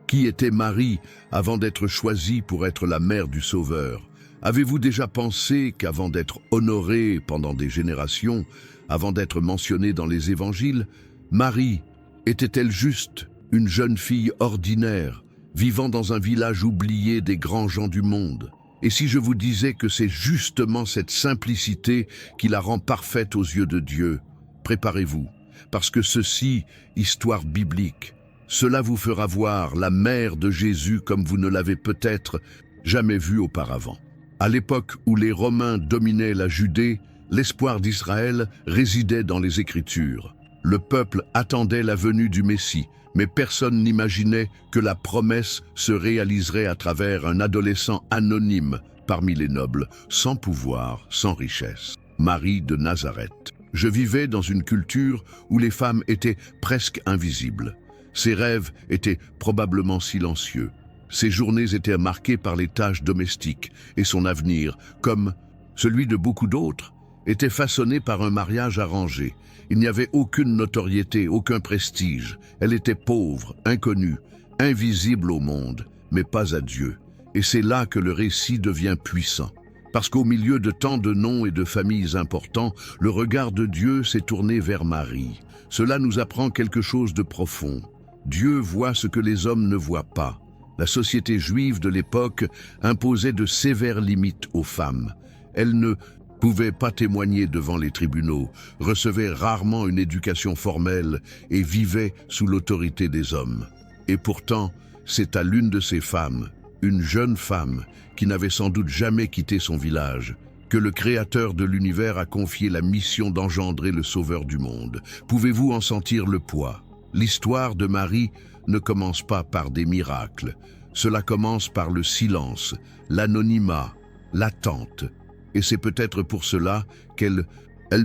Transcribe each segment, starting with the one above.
Qui était Marie avant d'être choisie pour être la mère du Sauveur? Avez-vous déjà pensé qu'avant d'être honorée pendant des générations, avant d'être mentionnée dans les évangiles, Marie était-elle juste une jeune fille ordinaire, vivant dans un village oublié des grands gens du monde? Et si je vous disais que c'est justement cette simplicité qui la rend parfaite aux yeux de Dieu? Préparez-vous, parce que ceci, histoire biblique, cela vous fera voir la mère de Jésus comme vous ne l'avez peut-être jamais vue auparavant. À l'époque où les Romains dominaient la Judée, l'espoir d'Israël résidait dans les Écritures. Le peuple attendait la venue du Messie, mais personne n'imaginait que la promesse se réaliserait à travers un adolescent anonyme parmi les nobles, sans pouvoir, sans richesse. Marie de Nazareth. Je vivais dans une culture où les femmes étaient presque invisibles. Ses rêves étaient probablement silencieux. Ses journées étaient marquées par les tâches domestiques et son avenir, comme celui de beaucoup d'autres, était façonné par un mariage arrangé. Il n'y avait aucune notoriété, aucun prestige. Elle était pauvre, inconnue, invisible au monde, mais pas à Dieu. Et c'est là que le récit devient puissant. Parce qu'au milieu de tant de noms et de familles importants, le regard de Dieu s'est tourné vers Marie. Cela nous apprend quelque chose de profond. Dieu voit ce que les hommes ne voient pas. La société juive de l'époque imposait de sévères limites aux femmes. Elles ne pouvaient pas témoigner devant les tribunaux, recevaient rarement une éducation formelle et vivaient sous l'autorité des hommes. Et pourtant, c'est à l'une de ces femmes, une jeune femme qui n'avait sans doute jamais quitté son village, que le Créateur de l'univers a confié la mission d'engendrer le Sauveur du monde. Pouvez-vous en sentir le poids? L'histoire de Marie ne commence pas par des miracles. Cela commence par le silence, l'anonymat, l'attente. Et c'est peut-être pour cela qu'elle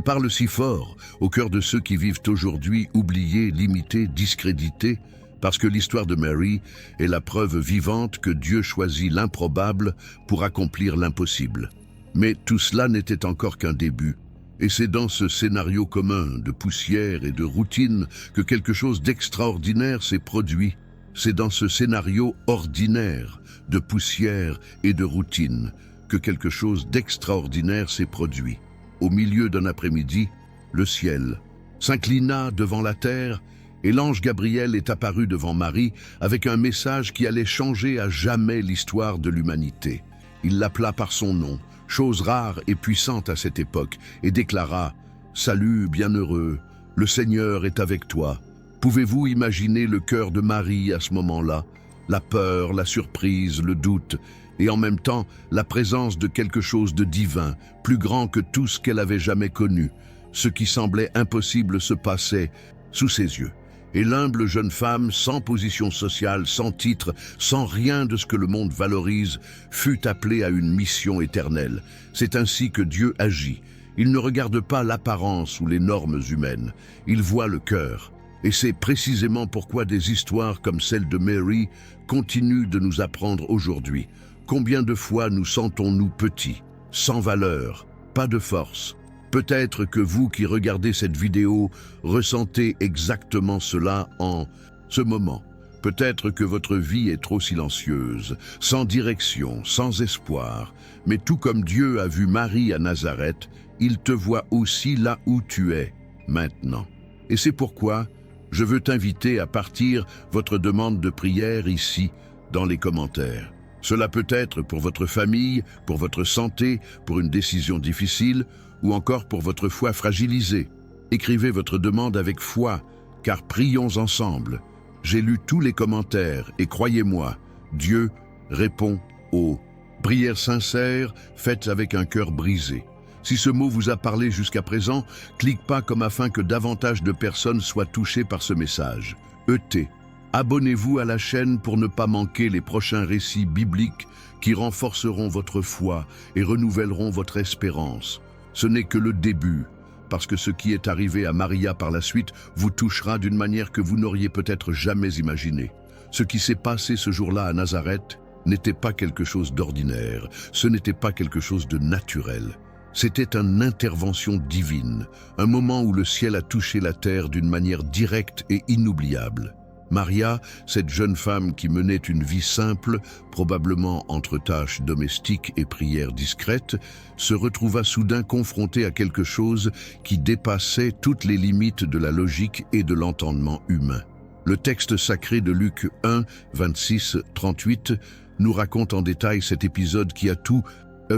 parle si fort au cœur de ceux qui vivent aujourd'hui oubliés, limités, discrédités, parce que l'histoire de Mary est la preuve vivante que Dieu choisit l'improbable pour accomplir l'impossible. Mais tout cela n'était encore qu'un début. Et c'est dans ce scénario commun de poussière et de routine que quelque chose d'extraordinaire s'est produit. C'est dans ce scénario ordinaire de poussière et de routine que quelque chose d'extraordinaire s'est produit. Au milieu d'un après-midi, le ciel s'inclina devant la terre et l'ange Gabriel est apparu devant Marie avec un message qui allait changer à jamais l'histoire de l'humanité. Il l'appela par son nom, chose rare et puissante à cette époque, et déclara « Salut, bienheureux, le Seigneur est avec toi ». Pouvez-vous imaginer le cœur de Marie à ce moment-là? La peur, la surprise, le doute, et en même temps la présence de quelque chose de divin, plus grand que tout ce qu'elle avait jamais connu. Ce qui semblait impossible se passait sous ses yeux. Et l'humble jeune femme, sans position sociale, sans titre, sans rien de ce que le monde valorise, fut appelée à une mission éternelle. C'est ainsi que Dieu agit. Il ne regarde pas l'apparence ou les normes humaines, il voit le cœur. Et c'est précisément pourquoi des histoires comme celle de Mary continuent de nous apprendre aujourd'hui. Combien de fois nous sentons-nous petits, sans valeur, pas de force? Peut-être que vous qui regardez cette vidéo ressentez exactement cela en ce moment. Peut-être que votre vie est trop silencieuse, sans direction, sans espoir. Mais tout comme Dieu a vu Marie à Nazareth, il te voit aussi là où tu es, maintenant. Et c'est pourquoi je veux t'inviter à partir votre demande de prière ici, dans les commentaires. Cela peut être pour votre famille, pour votre santé, pour une décision difficile, ou encore pour votre foi fragilisée. Écrivez votre demande avec foi, car prions ensemble. J'ai lu tous les commentaires et croyez-moi, Dieu répond aux prières sincères faites avec un cœur brisé. Si ce mot vous a parlé jusqu'à présent, clique pas comme afin que davantage de personnes soient touchées par ce message. ET. Abonnez-vous à la chaîne pour ne pas manquer les prochains récits bibliques qui renforceront votre foi et renouvelleront votre espérance. Ce n'est que le début, parce que ce qui est arrivé à Maria par la suite vous touchera d'une manière que vous n'auriez peut-être jamais imaginée. Ce qui s'est passé ce jour-là à Nazareth n'était pas quelque chose d'ordinaire, ce n'était pas quelque chose de naturel. C'était une intervention divine, un moment où le ciel a touché la terre d'une manière directe et inoubliable. Maria, cette jeune femme qui menait une vie simple, probablement entre tâches domestiques et prières discrètes, se retrouva soudain confrontée à quelque chose qui dépassait toutes les limites de la logique et de l'entendement humain. Le texte sacré de Luc 1, 26-38 nous raconte en détail cet épisode qui a tout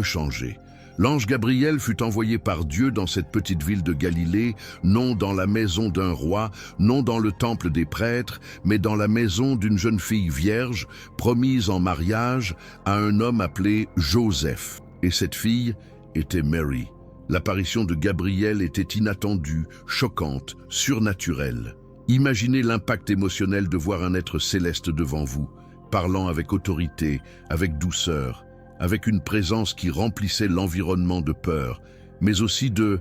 changé. L'ange Gabriel fut envoyé par Dieu dans cette petite ville de Galilée, non dans la maison d'un roi, non dans le temple des prêtres, mais dans la maison d'une jeune fille vierge, promise en mariage à un homme appelé Joseph. Et cette fille était Mary. L'apparition de Gabriel était inattendue, choquante, surnaturelle. Imaginez l'impact émotionnel de voir un être céleste devant vous, parlant avec autorité, avec douceur, avec une présence qui remplissait l'environnement de peur, mais aussi de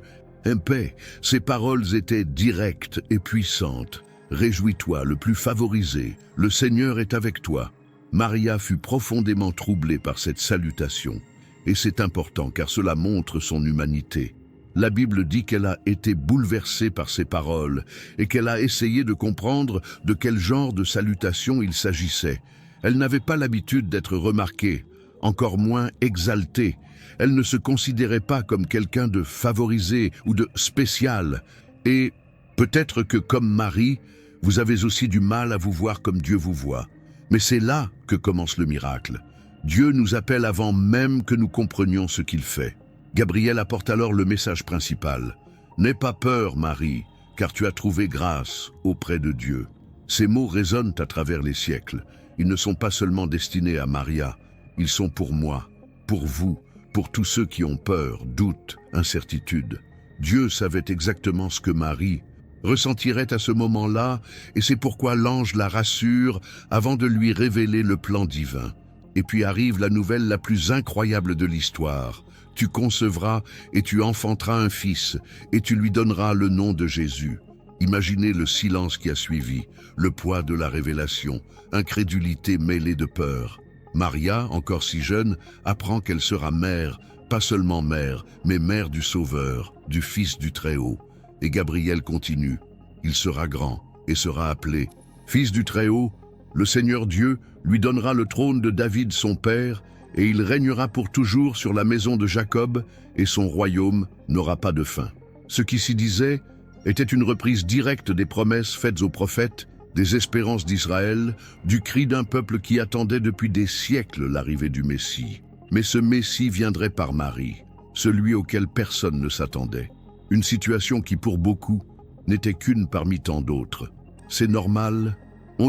paix. Ses paroles étaient directes et puissantes. « Réjouis-toi, le plus favorisé, le Seigneur est avec toi. » Maria fut profondément troublée par cette salutation. Et c'est important car cela montre son humanité. La Bible dit qu'elle a été bouleversée par ces paroles et qu'elle a essayé de comprendre de quel genre de salutation il s'agissait. Elle n'avait pas l'habitude d'être remarquée, encore moins exaltée. Elle ne se considérait pas comme quelqu'un de favorisé ou de spécial. Et peut-être que, comme Marie, vous avez aussi du mal à vous voir comme Dieu vous voit. Mais c'est là que commence le miracle. Dieu nous appelle avant même que nous comprenions ce qu'il fait. Gabriel apporte alors le message principal. « N'aie pas peur, Marie, car tu as trouvé grâce auprès de Dieu. » Ces mots résonnent à travers les siècles. Ils ne sont pas seulement destinés à Maria. Ils sont pour moi, pour vous, pour tous ceux qui ont peur, doute, incertitude. Dieu savait exactement ce que Marie ressentirait à ce moment-là, et c'est pourquoi l'ange la rassure avant de lui révéler le plan divin. Et puis arrive la nouvelle la plus incroyable de l'histoire. Tu concevras et tu enfanteras un fils, et tu lui donneras le nom de Jésus. Imaginez le silence qui a suivi, le poids de la révélation, incrédulité mêlée de peur. Maria, encore si jeune, apprend qu'elle sera mère, pas seulement mère, mais mère du Sauveur, du Fils du Très-Haut. Et Gabriel continue. Il sera grand et sera appelé Fils du Très-Haut. Le Seigneur Dieu lui donnera le trône de David son père, et il régnera pour toujours sur la maison de Jacob, et son royaume n'aura pas de fin. Ce qui s'y disait était une reprise directe des promesses faites aux prophètes, des espérances d'Israël, du cri d'un peuple qui attendait depuis des siècles l'arrivée du Messie. Mais ce Messie viendrait par Marie, celui auquel personne ne s'attendait. Une situation qui pour beaucoup n'était qu'une parmi tant d'autres. C'est normal,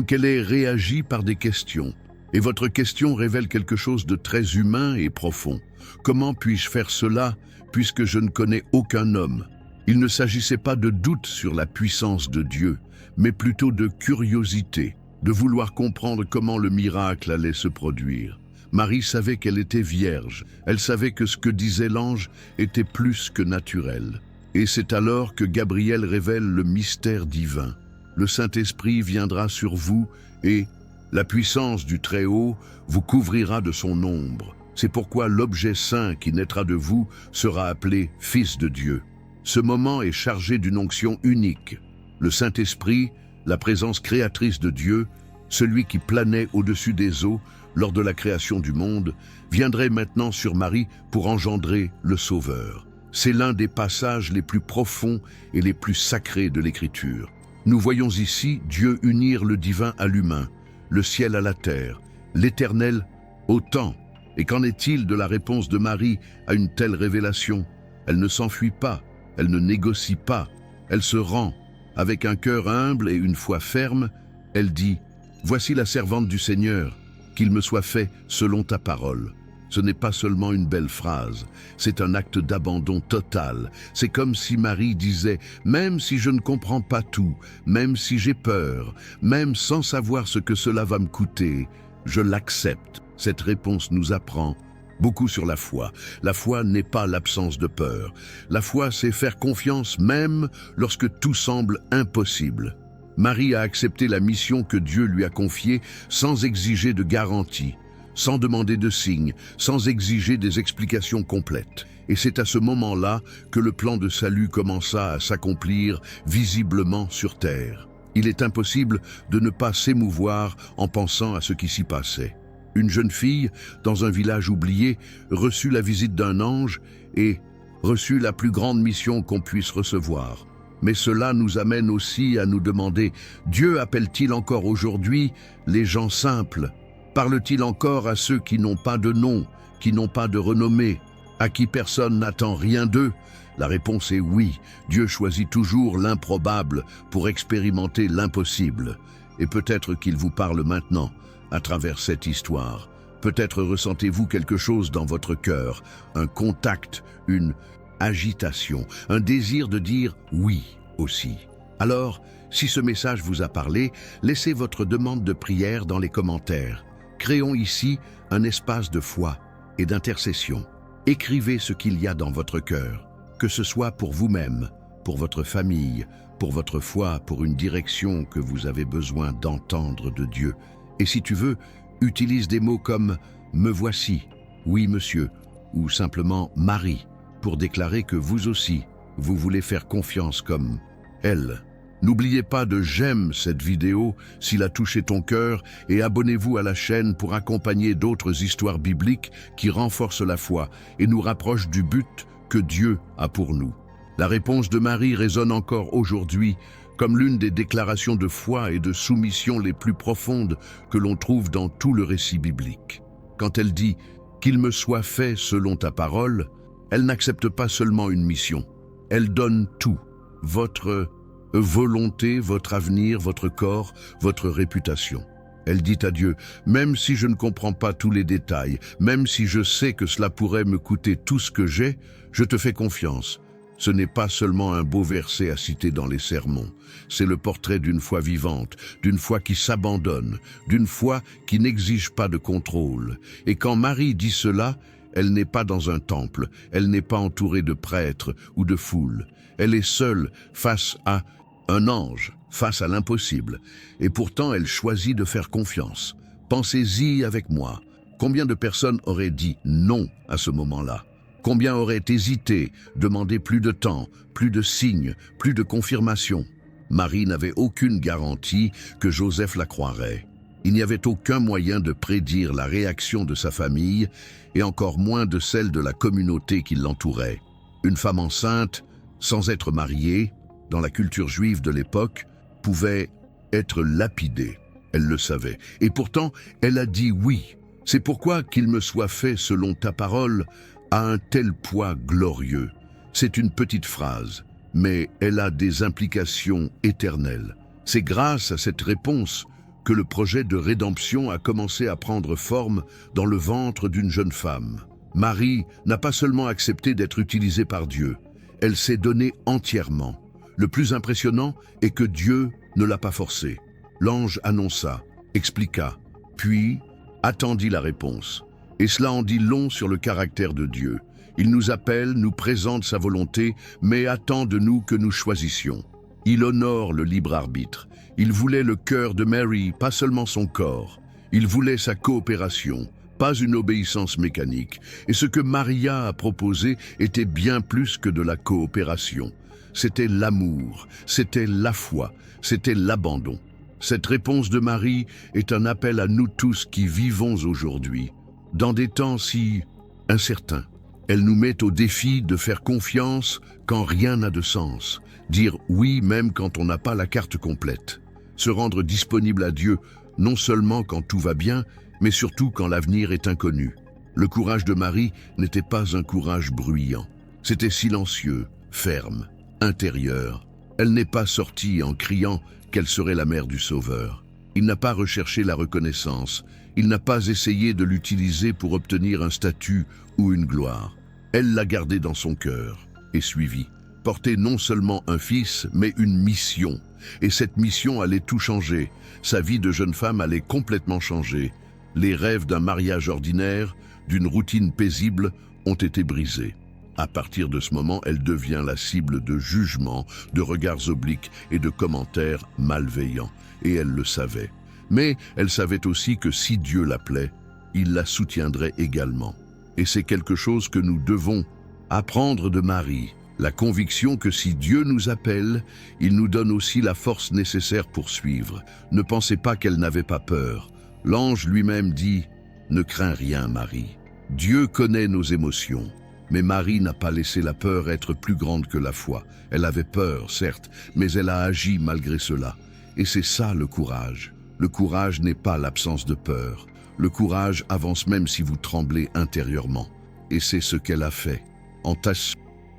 qu'elle ait réagi par des questions. Et votre question révèle quelque chose de très humain et profond. Comment puis-je faire cela puisque je ne connais aucun homme ? Il ne s'agissait pas de doute sur la puissance de Dieu, mais plutôt de curiosité, de vouloir comprendre comment le miracle allait se produire. Marie savait qu'elle était vierge, elle savait que ce que disait l'ange était plus que naturel. Et c'est alors que Gabriel révèle le mystère divin. Le Saint-Esprit viendra sur vous et la puissance du Très-Haut vous couvrira de son ombre. C'est pourquoi l'objet saint qui naîtra de vous sera appelé Fils de Dieu. Ce moment est chargé d'une onction unique. Le Saint-Esprit, la présence créatrice de Dieu, celui qui planait au-dessus des eaux lors de la création du monde, viendrait maintenant sur Marie pour engendrer le Sauveur. C'est l'un des passages les plus profonds et les plus sacrés de l'Écriture. Nous voyons ici Dieu unir le divin à l'humain, le ciel à la terre, l'éternel au temps. Et qu'en est-il de la réponse de Marie à une telle révélation ? Elle ne s'enfuit pas, elle ne négocie pas, elle se rend. Avec un cœur humble et une foi ferme, elle dit « Voici la servante du Seigneur, qu'il me soit fait selon ta parole ». Ce n'est pas seulement une belle phrase, c'est un acte d'abandon total. C'est comme si Marie disait « Même si je ne comprends pas tout, même si j'ai peur, même sans savoir ce que cela va me coûter, je l'accepte ». Cette réponse nous apprend beaucoup sur la foi. La foi n'est pas l'absence de peur. La foi, c'est faire confiance même lorsque tout semble impossible. Marie a accepté la mission que Dieu lui a confiée sans exiger de garantie, sans demander de signes, sans exiger des explications complètes. Et c'est à ce moment-là que le plan de salut commença à s'accomplir visiblement sur terre. Il est impossible de ne pas s'émouvoir en pensant à ce qui s'y passait. Une jeune fille, dans un village oublié, reçut la visite d'un ange et reçut la plus grande mission qu'on puisse recevoir. Mais cela nous amène aussi à nous demander, Dieu appelle-t-il encore aujourd'hui les gens simples? Parle-t-il encore à ceux qui n'ont pas de nom, qui n'ont pas de renommée, à qui personne n'attend rien d'eux? La réponse est oui. Dieu choisit toujours l'improbable pour expérimenter l'impossible. Et peut-être qu'il vous parle maintenant, à travers cette histoire. Peut-être ressentez-vous quelque chose dans votre cœur, un contact, une agitation, un désir de dire oui aussi. Alors, si ce message vous a parlé, laissez votre demande de prière dans les commentaires. Créons ici un espace de foi et d'intercession. Écrivez ce qu'il y a dans votre cœur, que ce soit pour vous-même, pour votre famille, pour votre foi, pour une direction que vous avez besoin d'entendre de Dieu. Et si tu veux, utilise des mots comme « me voici »,« oui monsieur » ou simplement « Marie » pour déclarer que vous aussi, vous voulez faire confiance comme elle. N'oubliez pas de j'aime cette vidéo s'il a touché ton cœur et abonnez-vous à la chaîne pour accompagner d'autres histoires bibliques qui renforcent la foi et nous rapprochent du but que Dieu a pour nous. La réponse de Marie résonne encore aujourd'hui comme l'une des déclarations de foi et de soumission les plus profondes que l'on trouve dans tout le récit biblique. Quand elle dit « qu'il me soit fait selon ta parole », elle n'accepte pas seulement une mission, elle donne tout, votre volonté, votre avenir, votre corps, votre réputation. Elle dit à Dieu, même si je ne comprends pas tous les détails, même si je sais que cela pourrait me coûter tout ce que j'ai, je te fais confiance. Ce n'est pas seulement un beau verset à citer dans les sermons, c'est le portrait d'une foi vivante, d'une foi qui s'abandonne, d'une foi qui n'exige pas de contrôle. Et quand Marie dit cela, elle n'est pas dans un temple, elle n'est pas entourée de prêtres ou de foules. Elle est seule face à un ange, face à l'impossible. Et pourtant, elle choisit de faire confiance. Pensez-y avec moi. Combien de personnes auraient dit non à ce moment-là? Combien auraient hésité, demandé plus de temps, plus de signes, plus de confirmation? Marie n'avait aucune garantie que Joseph la croirait. Il n'y avait aucun moyen de prédire la réaction de sa famille et encore moins de celle de la communauté qui l'entourait. Une femme enceinte, sans être mariée, dans la culture juive de l'époque, pouvait être lapidée. Elle le savait. Et pourtant, elle a dit oui. C'est pourquoi qu'il me soit fait selon ta parole a un tel poids glorieux. C'est une petite phrase, mais elle a des implications éternelles. C'est grâce à cette réponse que le projet de rédemption a commencé à prendre forme dans le ventre d'une jeune femme. Marie n'a pas seulement accepté d'être utilisée par Dieu, elle s'est donnée entièrement. Le plus impressionnant est que Dieu ne l'a pas forcée. L'ange annonça, expliqua, puis attendit la réponse. Et cela en dit long sur le caractère de Dieu. Il nous appelle, nous présente sa volonté, mais attend de nous que nous choisissions. Il honore le libre arbitre. Il voulait le cœur de Mary, pas seulement son corps. Il voulait sa coopération, pas une obéissance mécanique. Et ce que Maria a proposé était bien plus que de la coopération. C'était l'amour, c'était la foi, c'était l'abandon. Cette réponse de Marie est un appel à nous tous qui vivons aujourd'hui, dans des temps si incertains. Elle nous met au défi de faire confiance quand rien n'a de sens, dire oui même quand on n'a pas la carte complète, se rendre disponible à Dieu non seulement quand tout va bien, mais surtout quand l'avenir est inconnu. Le courage de Marie n'était pas un courage bruyant, c'était silencieux, ferme, intérieur. Elle n'est pas sortie en criant qu'elle serait la mère du Sauveur. Il n'a pas recherché la reconnaissance, il n'a pas essayé de l'utiliser pour obtenir un statut ou une gloire. Elle l'a gardé dans son cœur et suivi, porter non seulement un fils, mais une mission. Et cette mission allait tout changer. Sa vie de jeune femme allait complètement changer. Les rêves d'un mariage ordinaire, d'une routine paisible, ont été brisés. À partir de ce moment, elle devient la cible de jugements, de regards obliques et de commentaires malveillants. Et elle le savait. Mais elle savait aussi que si Dieu l'appelait, il la soutiendrait également. Et c'est quelque chose que nous devons apprendre de Marie. La conviction que si Dieu nous appelle, il nous donne aussi la force nécessaire pour suivre. Ne pensez pas qu'elle n'avait pas peur. L'ange lui-même dit « Ne crains rien, Marie ». Dieu connaît nos émotions. Mais Marie n'a pas laissé la peur être plus grande que la foi. Elle avait peur, certes, mais elle a agi malgré cela. Et c'est ça le courage. Le courage n'est pas l'absence de peur. Le courage avance même si vous tremblez intérieurement. Et c'est ce qu'elle a fait. En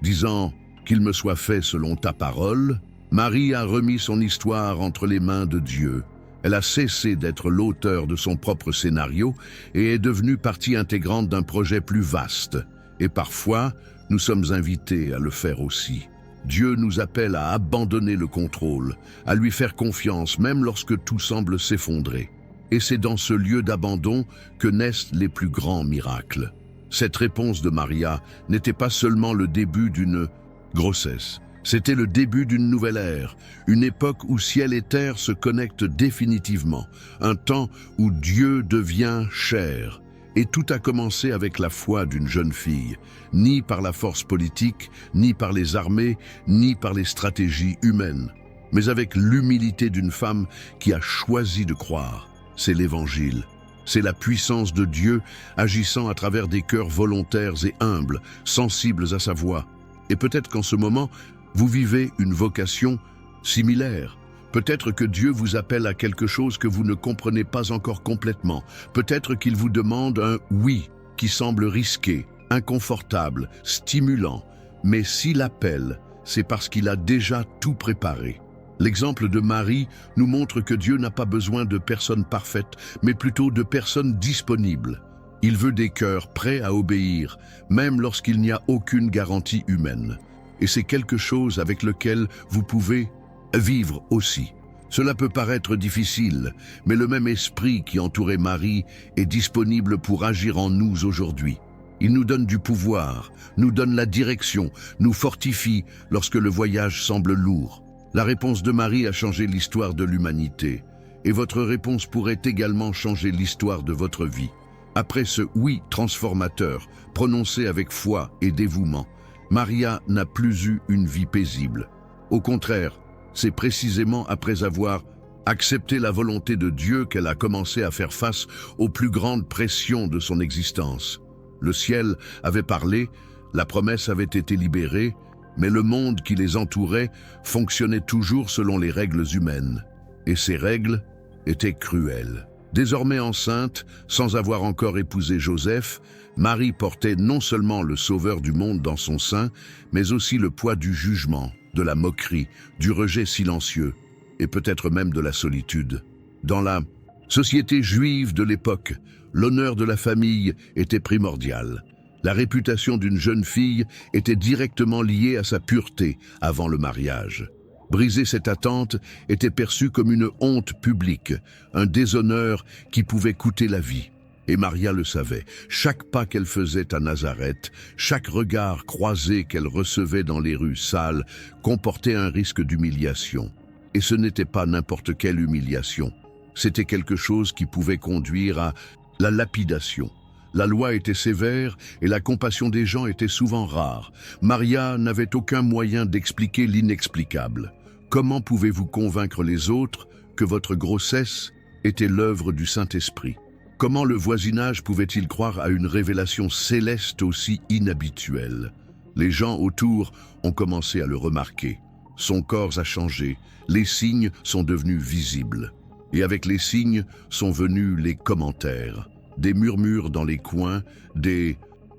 disant « Qu'il me soit fait selon ta parole », Marie a remis son histoire entre les mains de Dieu. Elle a cessé d'être l'auteur de son propre scénario et est devenue partie intégrante d'un projet plus vaste. Et parfois, nous sommes invités à le faire aussi. Dieu nous appelle à abandonner le contrôle, à lui faire confiance même lorsque tout semble s'effondrer. Et c'est dans ce lieu d'abandon que naissent les plus grands miracles. Cette réponse de Maria n'était pas seulement le début d'une grossesse, c'était le début d'une nouvelle ère, une époque où ciel et terre se connectent définitivement, un temps où Dieu devient chair. Et tout a commencé avec la foi d'une jeune fille, ni par la force politique, ni par les armées, ni par les stratégies humaines, mais avec l'humilité d'une femme qui a choisi de croire. C'est l'Évangile. C'est la puissance de Dieu agissant à travers des cœurs volontaires et humbles, sensibles à sa voix. Et peut-être qu'en ce moment, vous vivez une vocation similaire. Peut-être que Dieu vous appelle à quelque chose que vous ne comprenez pas encore complètement. Peut-être qu'il vous demande un « oui » qui semble risqué, inconfortable, stimulant. Mais s'il appelle, c'est parce qu'il a déjà tout préparé. L'exemple de Marie nous montre que Dieu n'a pas besoin de personnes parfaites, mais plutôt de personnes disponibles. Il veut des cœurs prêts à obéir, même lorsqu'il n'y a aucune garantie humaine. Et c'est quelque chose avec lequel vous pouvez vivre aussi. Cela peut paraître difficile, mais le même esprit qui entourait Marie est disponible pour agir en nous aujourd'hui. Il nous donne du pouvoir, nous donne la direction, nous fortifie lorsque le voyage semble lourd. La réponse de Marie a changé l'histoire de l'humanité, et votre réponse pourrait également changer l'histoire de votre vie. Après ce « oui » transformateur, prononcé avec foi et dévouement, Maria n'a plus eu une vie paisible. Au contraire, c'est précisément après avoir accepté la volonté de Dieu qu'elle a commencé à faire face aux plus grandes pressions de son existence. Le ciel avait parlé, la promesse avait été libérée, mais le monde qui les entourait fonctionnait toujours selon les règles humaines. Et ces règles étaient cruelles. Désormais enceinte, sans avoir encore épousé Joseph, Marie portait non seulement le Sauveur du monde dans son sein, mais aussi le poids du jugement, de la moquerie, du rejet silencieux, et peut-être même de la solitude. Dans la société juive de l'époque, l'honneur de la famille était primordial. La réputation d'une jeune fille était directement liée à sa pureté avant le mariage. Briser cette attente était perçu comme une honte publique, un déshonneur qui pouvait coûter la vie. Et Maria le savait. Chaque pas qu'elle faisait à Nazareth, chaque regard croisé qu'elle recevait dans les rues sales, comportait un risque d'humiliation. Et ce n'était pas n'importe quelle humiliation. C'était quelque chose qui pouvait conduire à la lapidation. La loi était sévère et la compassion des gens était souvent rare. Maria n'avait aucun moyen d'expliquer l'inexplicable. Comment pouvez-vous convaincre les autres que votre grossesse était l'œuvre du Saint-Esprit? Comment le voisinage pouvait-il croire à une révélation céleste aussi inhabituelle? Les gens autour ont commencé à le remarquer. Son corps a changé, les signes sont devenus visibles. Et avec les signes sont venus les commentaires. Des murmures dans les coins,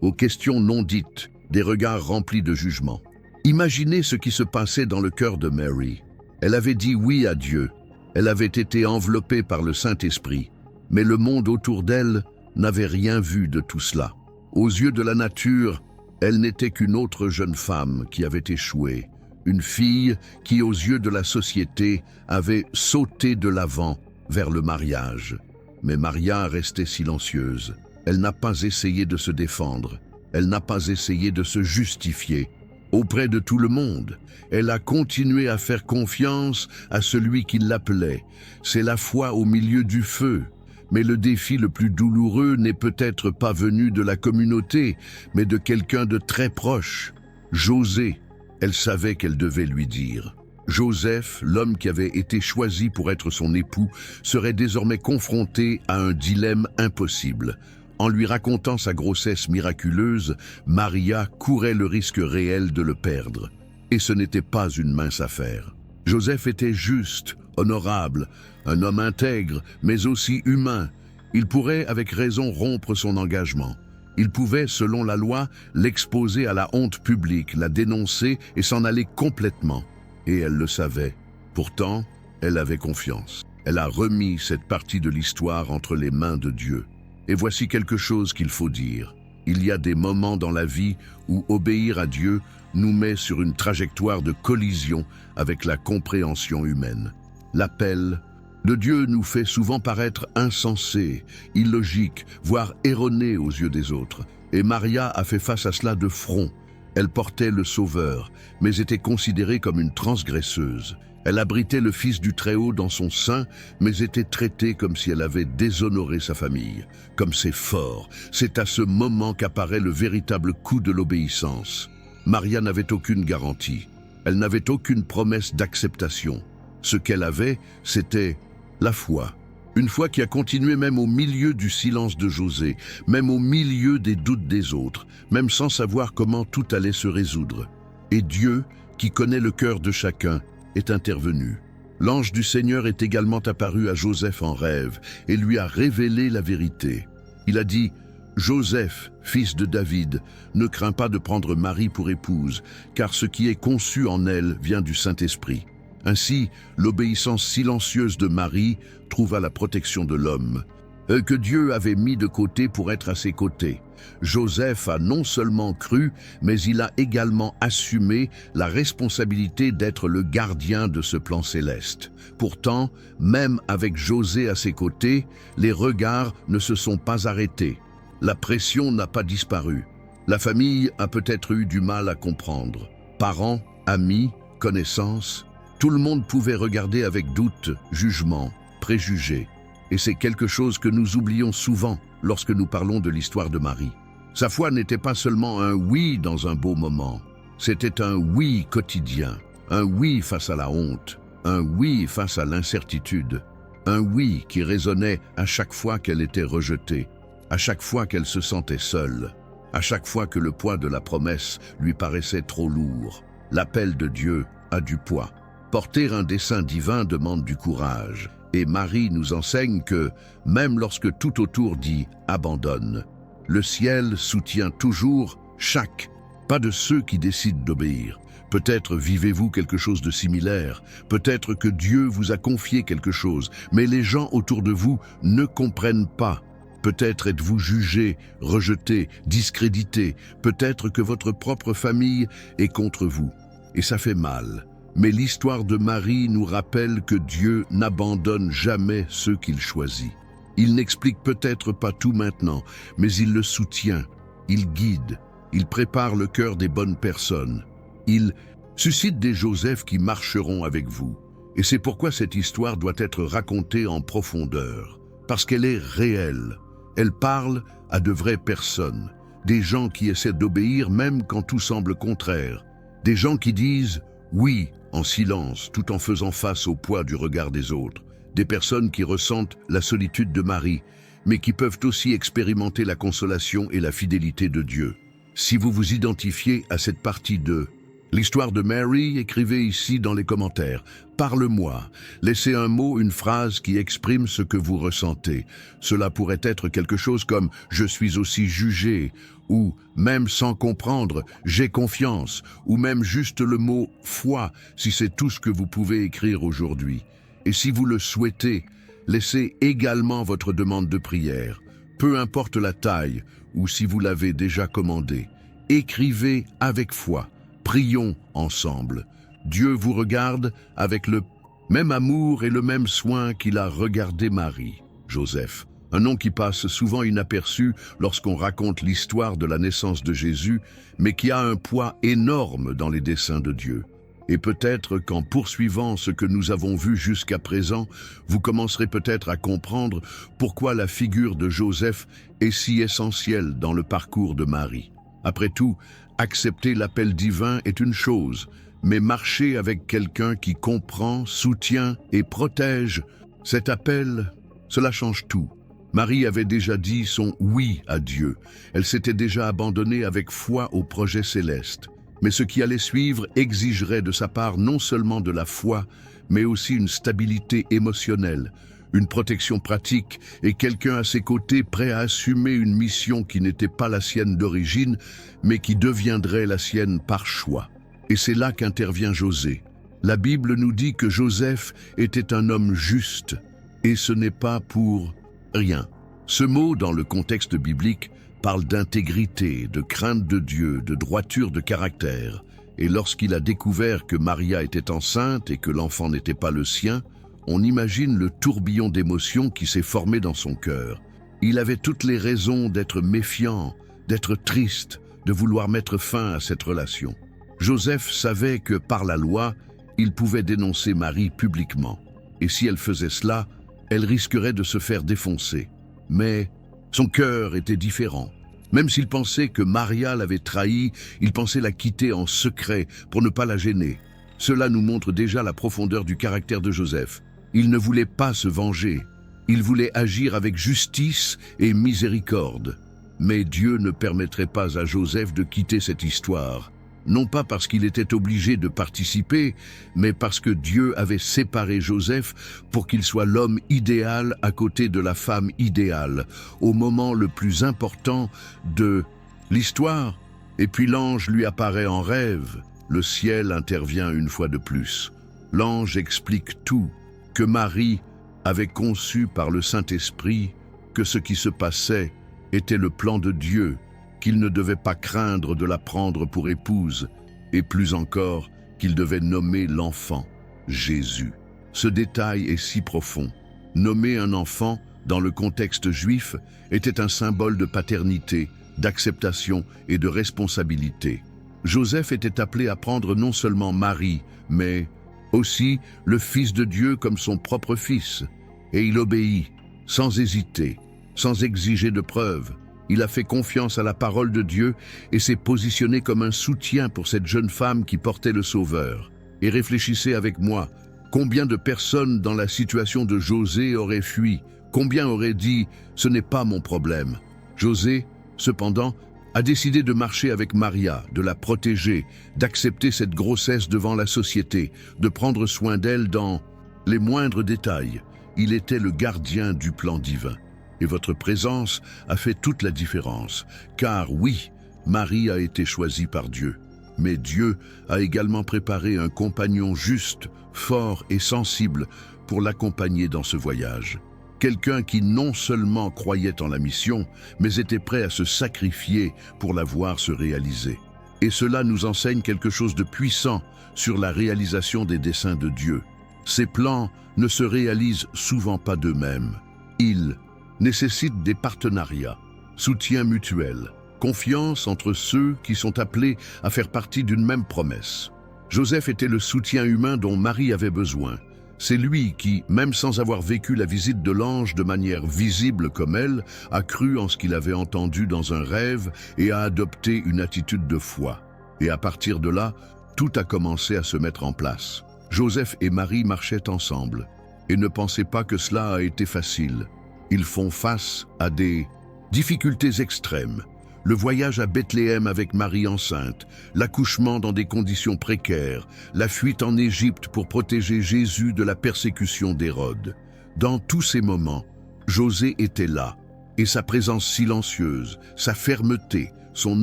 aux questions non dites, des regards remplis de jugement. Imaginez ce qui se passait dans le cœur de Mary. Elle avait dit oui à Dieu. Elle avait été enveloppée par le Saint-Esprit. Mais le monde autour d'elle n'avait rien vu de tout cela. Aux yeux de la nature, elle n'était qu'une autre jeune femme qui avait échoué. Une fille qui, aux yeux de la société, avait sauté de l'avant vers le mariage. Mais Maria restait silencieuse. Elle n'a pas essayé de se défendre. Elle n'a pas essayé de se justifier. Auprès de tout le monde, elle a continué à faire confiance à celui qui l'appelait. C'est la foi au milieu du feu. Mais le défi le plus douloureux n'est peut-être pas venu de la communauté, mais de quelqu'un de très proche, José. Elle savait qu'elle devait lui dire. Joseph, l'homme qui avait été choisi pour être son époux, serait désormais confronté à un dilemme impossible. En lui racontant sa grossesse miraculeuse, Maria courait le risque réel de le perdre. Et ce n'était pas une mince affaire. Joseph était juste, honorable, un homme intègre, mais aussi humain. Il pourrait, avec raison, rompre son engagement. Il pouvait, selon la loi, l'exposer à la honte publique, la dénoncer et s'en aller complètement. Et elle le savait. Pourtant, elle avait confiance. Elle a remis cette partie de l'histoire entre les mains de Dieu. Et voici quelque chose qu'il faut dire. Il y a des moments dans la vie où obéir à Dieu nous met sur une trajectoire de collision avec la compréhension humaine. L'appel de Dieu nous fait souvent paraître insensés, illogiques, voire erronés aux yeux des autres. Et Maria a fait face à cela de front. Elle portait le Sauveur, mais était considérée comme une transgresseuse. Elle abritait le Fils du Très-Haut dans son sein, mais était traitée comme si elle avait déshonoré sa famille. Comme c'est fort, c'est à ce moment qu'apparaît le véritable coup de l'obéissance. Maria n'avait aucune garantie. Elle n'avait aucune promesse d'acceptation. Ce qu'elle avait, c'était la foi. Une foi qui a continué même au milieu du silence de José, même au milieu des doutes des autres, même sans savoir comment tout allait se résoudre. Et Dieu, qui connaît le cœur de chacun, est intervenu. L'ange du Seigneur est également apparu à Joseph en rêve et lui a révélé la vérité. Il a dit « Joseph, fils de David, ne crains pas de prendre Marie pour épouse, car ce qui est conçu en elle vient du Saint-Esprit. » Ainsi, l'obéissance silencieuse de Marie trouva la protection de l'homme, que Dieu avait mis de côté pour être à ses côtés. Joseph a non seulement cru, mais il a également assumé la responsabilité d'être le gardien de ce plan céleste. Pourtant, même avec José à ses côtés, les regards ne se sont pas arrêtés. La pression n'a pas disparu. La famille a peut-être eu du mal à comprendre. Parents, amis, connaissances, tout le monde pouvait regarder avec doute, jugement, préjugés. Et c'est quelque chose que nous oublions souvent lorsque nous parlons de l'histoire de Marie. Sa foi n'était pas seulement un oui dans un beau moment, c'était un oui quotidien, un oui face à la honte, un oui face à l'incertitude, un oui qui résonnait à chaque fois qu'elle était rejetée, à chaque fois qu'elle se sentait seule, à chaque fois que le poids de la promesse lui paraissait trop lourd. L'appel de Dieu a du poids. Porter un dessein divin demande du courage. Et Marie nous enseigne que, même lorsque tout autour dit « abandonne », le ciel soutient toujours chaque pas de ceux qui décident d'obéir. Peut-être vivez-vous quelque chose de similaire, peut-être que Dieu vous a confié quelque chose, mais les gens autour de vous ne comprennent pas. Peut-être êtes-vous jugé, rejeté, discrédité, peut-être que votre propre famille est contre vous. Et ça fait mal. Mais l'histoire de Marie nous rappelle que Dieu n'abandonne jamais ceux qu'il choisit. Il n'explique peut-être pas tout maintenant, mais il le soutient, il guide, il prépare le cœur des bonnes personnes. Il suscite des Joseph qui marcheront avec vous. Et c'est pourquoi cette histoire doit être racontée en profondeur, parce qu'elle est réelle. Elle parle à de vraies personnes, des gens qui essaient d'obéir même quand tout semble contraire, des gens qui disent « oui » en silence, tout en faisant face au poids du regard des autres. Des personnes qui ressentent la solitude de Marie, mais qui peuvent aussi expérimenter la consolation et la fidélité de Dieu. Si vous vous identifiez à cette partie de l'histoire de Mary, écrivez ici dans les commentaires. Parle-moi. Laissez un mot, une phrase qui exprime ce que vous ressentez. Cela pourrait être quelque chose comme « je suis aussi jugé » ou même sans comprendre, j'ai confiance, ou même juste le mot foi, si c'est tout ce que vous pouvez écrire aujourd'hui. Et si vous le souhaitez, laissez également votre demande de prière, peu importe la taille, ou si vous l'avez déjà commandée. Écrivez avec foi, prions ensemble. Dieu vous regarde avec le même amour et le même soin qu'il a regardé Marie. Joseph. Un nom qui passe souvent inaperçu lorsqu'on raconte l'histoire de la naissance de Jésus, mais qui a un poids énorme dans les desseins de Dieu. Et peut-être qu'en poursuivant ce que nous avons vu jusqu'à présent, vous commencerez peut-être à comprendre pourquoi la figure de Joseph est si essentielle dans le parcours de Marie. Après tout, Accepter l'appel divin est une chose, mais marcher avec quelqu'un qui comprend, soutient et protège cet appel, cela change tout. Marie avait déjà dit son oui à Dieu. Elle s'était déjà abandonnée avec foi au projet céleste. Mais ce qui allait suivre exigerait de sa part non seulement de la foi, mais aussi une stabilité émotionnelle, une protection pratique et quelqu'un à ses côtés prêt à assumer une mission qui n'était pas la sienne d'origine, mais qui deviendrait la sienne par choix. Et c'est là qu'intervient José. La Bible nous dit que Joseph était un homme juste, et ce n'est pas pour rien. Ce mot, dans le contexte biblique, parle d'intégrité, de crainte de Dieu, de droiture de caractère. Et lorsqu'il a découvert que Maria était enceinte et que l'enfant n'était pas le sien, on imagine le tourbillon d'émotions qui s'est formé dans son cœur. Il avait toutes les raisons d'être méfiant, d'être triste, de vouloir mettre fin à cette relation. Joseph savait que, par la loi, il pouvait dénoncer Marie publiquement. Et si elle faisait cela, elle risquerait de se faire défoncer. Mais son cœur était différent. Même s'il pensait que Maria l'avait trahi, il pensait la quitter en secret pour ne pas la gêner. Cela nous montre déjà la profondeur du caractère de Joseph. Il ne voulait pas se venger. Il voulait agir avec justice et miséricorde. Mais Dieu ne permettrait pas à Joseph de quitter cette histoire. Non pas parce qu'il était obligé de participer, mais parce que Dieu avait séparé Joseph pour qu'il soit l'homme idéal à côté de la femme idéale, au moment le plus important de l'histoire. Et puis l'ange lui apparaît en rêve. Le ciel intervient une fois de plus. L'ange explique tout, que Marie avait conçu par le Saint-Esprit, que ce qui se passait était le plan de Dieu, qu'il ne devait pas craindre de la prendre pour épouse, et plus encore, qu'il devait nommer l'enfant, Jésus. Ce détail est si profond. Nommer un enfant, dans le contexte juif, était un symbole de paternité, d'acceptation et de responsabilité. Joseph était appelé à prendre non seulement Marie, mais aussi le Fils de Dieu comme son propre fils. Et il obéit, sans hésiter, sans exiger de preuves. Il a fait confiance à la parole de Dieu et s'est positionné comme un soutien pour cette jeune femme qui portait le Sauveur. Et réfléchissez avec moi, combien de personnes dans la situation de José auraient fui? Combien auraient dit « ce n'est pas mon problème ». José, cependant, a décidé de marcher avec Maria, de la protéger, d'accepter cette grossesse devant la société, de prendre soin d'elle dans les moindres détails. Il était le gardien du plan divin. Et votre présence a fait toute la différence. Car oui, Marie a été choisie par Dieu. Mais Dieu a également préparé un compagnon juste, fort et sensible pour l'accompagner dans ce voyage. Quelqu'un qui non seulement croyait en la mission, mais était prêt à se sacrifier pour la voir se réaliser. Et cela nous enseigne quelque chose de puissant sur la réalisation des desseins de Dieu. Ces plans ne se réalisent souvent pas d'eux-mêmes. Ils nécessitent des partenariats, soutien mutuel, confiance entre ceux qui sont appelés à faire partie d'une même promesse. Joseph était le soutien humain dont Marie avait besoin. C'est lui qui, même sans avoir vécu la visite de l'ange de manière visible comme elle, a cru en ce qu'il avait entendu dans un rêve et a adopté une attitude de foi. Et à partir de là, tout a commencé à se mettre en place. Joseph et Marie marchaient ensemble. Et ne pensez pas que cela a été facile. Ils font face à des difficultés extrêmes. Le voyage à Bethléem avec Marie enceinte, l'accouchement dans des conditions précaires, la fuite en Égypte pour protéger Jésus de la persécution d'Hérode. Dans tous ces moments, José était là, et sa présence silencieuse, sa fermeté, son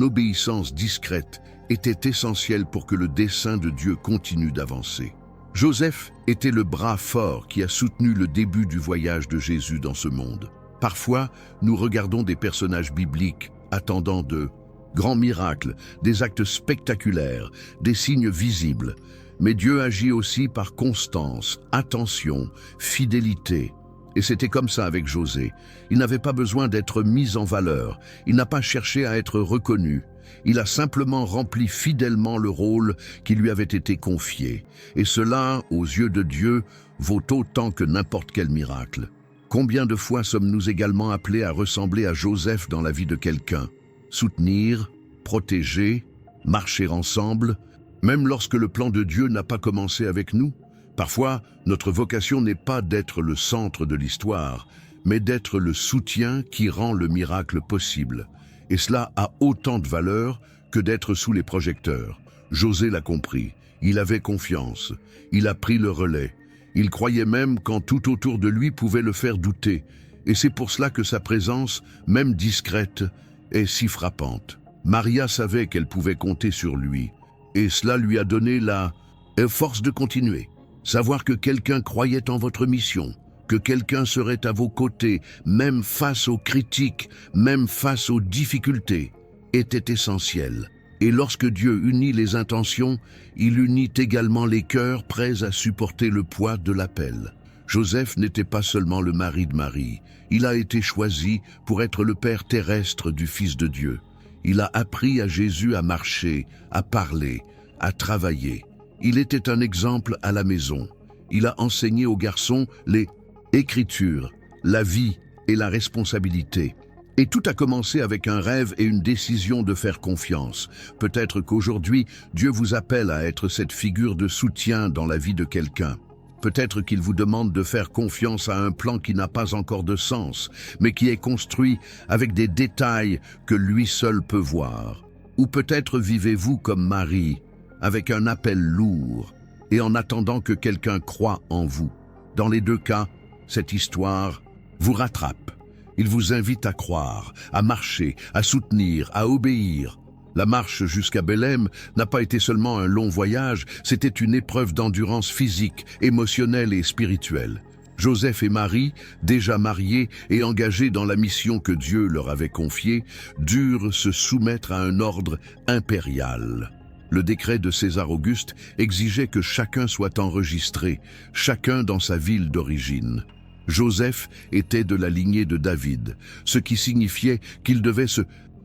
obéissance discrète étaient essentielles pour que le dessein de Dieu continue d'avancer. Joseph était le bras fort qui a soutenu le début du voyage de Jésus dans ce monde. Parfois, nous regardons des personnages bibliques attendant de grands miracles, des actes spectaculaires, des signes visibles. Mais Dieu agit aussi par constance, attention, fidélité. Et c'était comme ça avec José. Il n'avait pas besoin d'être mis en valeur. Il n'a pas cherché à être reconnu. Il a simplement rempli fidèlement le rôle qui lui avait été confié. Et cela, aux yeux de Dieu, vaut autant que n'importe quel miracle. Combien de fois sommes-nous également appelés à ressembler à Joseph dans la vie de quelqu'un? Soutenir, protéger, marcher ensemble, même lorsque le plan de Dieu n'a pas commencé avec nous. Parfois, notre vocation n'est pas d'être le centre de l'histoire, mais d'être le soutien qui rend le miracle possible. Et cela a autant de valeur que d'être sous les projecteurs. José l'a compris, il avait confiance, il a pris le relais. Il croyait même quand tout autour de lui pouvait le faire douter. Et c'est pour cela que sa présence, même discrète, est si frappante. Maria savait qu'elle pouvait compter sur lui. Et cela lui a donné la force de continuer. Savoir que quelqu'un croyait en votre mission, que quelqu'un serait à vos côtés, même face aux critiques, même face aux difficultés, était essentiel. Et lorsque Dieu unit les intentions, il unit également les cœurs prêts à supporter le poids de l'appel. Joseph n'était pas seulement le mari de Marie, il a été choisi pour être le père terrestre du Fils de Dieu. Il a appris à Jésus à marcher, à parler, à travailler. Il était un exemple à la maison. Il a enseigné aux garçons les Écritures, la vie et la responsabilité. Et tout a commencé avec un rêve et une décision de faire confiance. Peut-être qu'aujourd'hui, Dieu vous appelle à être cette figure de soutien dans la vie de quelqu'un. Peut-être qu'il vous demande de faire confiance à un plan qui n'a pas encore de sens, mais qui est construit avec des détails que lui seul peut voir. Ou peut-être vivez-vous comme Marie, avec un appel lourd, et en attendant que quelqu'un croie en vous. Dans les deux cas, cette histoire vous rattrape. Il vous invite à croire, à marcher, à soutenir, à obéir. La marche jusqu'à Belém n'a pas été seulement un long voyage, c'était une épreuve d'endurance physique, émotionnelle et spirituelle. Joseph et Marie, déjà mariés et engagés dans la mission que Dieu leur avait confiée, durent se soumettre à un ordre impérial. Le décret de César Auguste exigeait que chacun soit enregistré, chacun dans sa ville d'origine. Joseph était de la lignée de David, ce qui signifiait qu'il devait se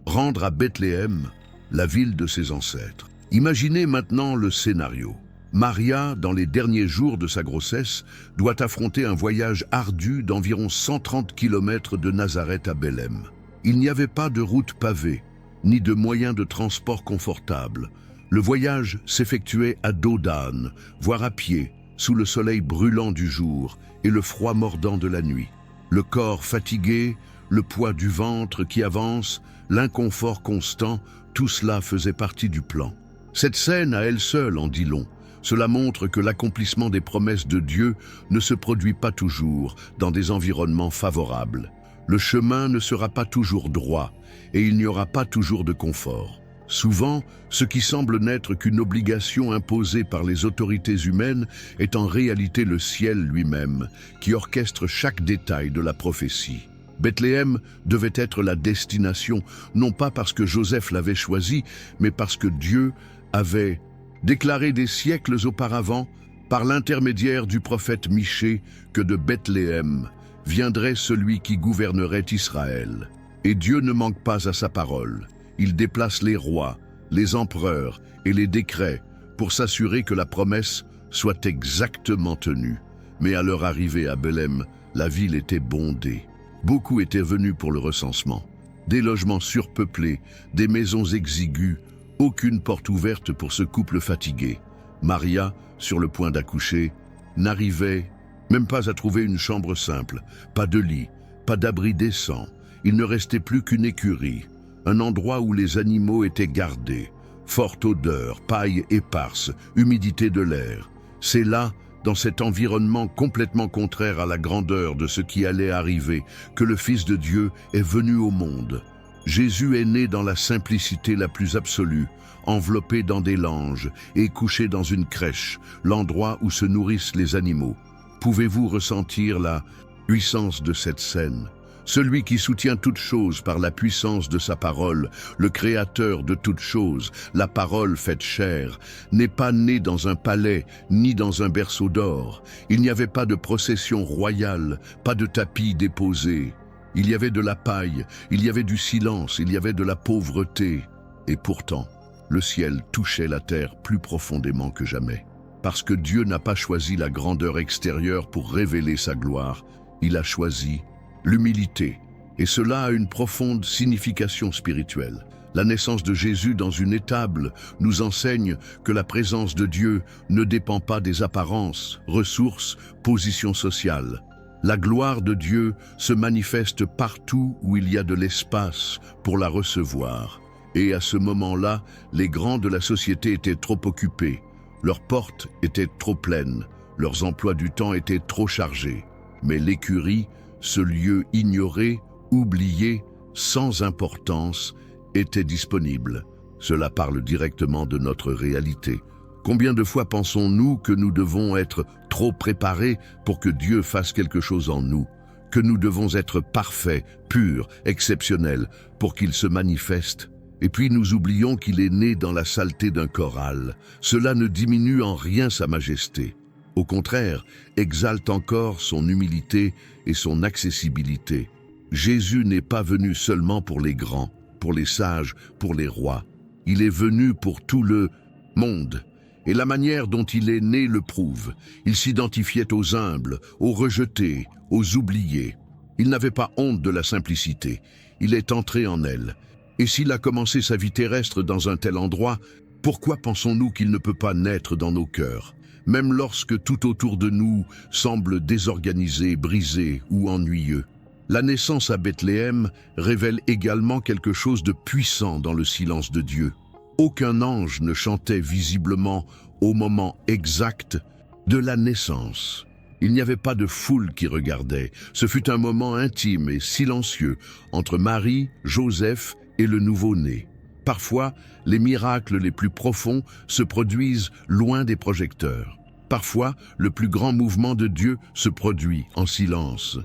rendre à Bethléem, la ville de ses ancêtres. Imaginez maintenant le scénario. Maria, dans les derniers jours de sa grossesse, doit affronter un voyage ardu d'environ 130 km de Nazareth à Belém. Il n'y avait pas de route pavée, ni de moyens de transport confortables. Le voyage s'effectuait à dos d'âne, voire à pied, sous le soleil brûlant du jour et le froid mordant de la nuit. Le corps fatigué, le poids du ventre qui avance, l'inconfort constant, tout cela faisait partie du plan. Cette scène à elle seule en dit long. Cela montre que l'accomplissement des promesses de Dieu ne se produit pas toujours dans des environnements favorables. Le chemin ne sera pas toujours droit et il n'y aura pas toujours de confort. Souvent, ce qui semble n'être qu'une obligation imposée par les autorités humaines est en réalité le ciel lui-même, qui orchestre chaque détail de la prophétie. Bethléem devait être la destination, non pas parce que Joseph l'avait choisi, mais parce que Dieu avait déclaré des siècles auparavant, par l'intermédiaire du prophète Michée, que de Bethléem viendrait celui qui gouvernerait Israël. Et Dieu ne manque pas à sa parole. Il déplace les rois, les empereurs et les décrets pour s'assurer que la promesse soit exactement tenue. Mais à leur arrivée à Belém, la ville était bondée. Beaucoup étaient venus pour le recensement. Des logements surpeuplés, des maisons exiguës, aucune porte ouverte pour ce couple fatigué. Maria, sur le point d'accoucher, n'arrivait même pas à trouver une chambre simple, pas de lit, pas d'abri décent. Il ne restait plus qu'une écurie. Un endroit où les animaux étaient gardés. Forte odeur, paille éparse, humidité de l'air. C'est là, dans cet environnement complètement contraire à la grandeur de ce qui allait arriver, que le Fils de Dieu est venu au monde. Jésus est né dans la simplicité la plus absolue, enveloppé dans des langes et couché dans une crèche, l'endroit où se nourrissent les animaux. Pouvez-vous ressentir la puissance de cette scène ? Celui qui soutient toute chose par la puissance de sa parole, le créateur de toutes choses, la parole faite chair, n'est pas né dans un palais ni dans un berceau d'or. Il n'y avait pas de procession royale, pas de tapis déposé. Il y avait de la paille, il y avait du silence, il y avait de la pauvreté. Et pourtant, le ciel touchait la terre plus profondément que jamais. Parce que Dieu n'a pas choisi la grandeur extérieure pour révéler sa gloire, il a choisi l'humilité, et cela a une profonde signification spirituelle. La naissance de Jésus dans une étable nous enseigne que la présence de Dieu ne dépend pas des apparences, ressources, positions sociales. La gloire de Dieu se manifeste partout où il y a de l'espace pour la recevoir. Et à ce moment-là, les grands de la société étaient trop occupés, leurs portes étaient trop pleines, leurs emplois du temps étaient trop chargés. Mais l'écurie, ce lieu ignoré, oublié, sans importance, était disponible. Cela parle directement de notre réalité. Combien de fois pensons-nous que nous devons être trop préparés pour que Dieu fasse quelque chose en nous, que nous devons être parfaits, purs, exceptionnels, pour qu'il se manifeste? Et puis nous oublions qu'il est né dans la saleté d'un corral. Cela ne diminue en rien sa majesté. Au contraire, exalte encore son humilité et son accessibilité. Jésus n'est pas venu seulement pour les grands, pour les sages, pour les rois. Il est venu pour tout le monde. Et la manière dont il est né le prouve. Il s'identifiait aux humbles, aux rejetés, aux oubliés. Il n'avait pas honte de la simplicité. Il est entré en elle. Et s'il a commencé sa vie terrestre dans un tel endroit, pourquoi pensons-nous qu'il ne peut pas naître dans nos cœurs, même lorsque tout autour de nous semble désorganisé, brisé ou ennuyeux? La naissance à Bethléem révèle également quelque chose de puissant dans le silence de Dieu. Aucun ange ne chantait visiblement au moment exact de la naissance. Il n'y avait pas de foule qui regardait. Ce fut un moment intime et silencieux entre Marie, Joseph et le nouveau-né. Parfois, les miracles les plus profonds se produisent loin des projecteurs. Parfois, le plus grand mouvement de Dieu se produit en silence.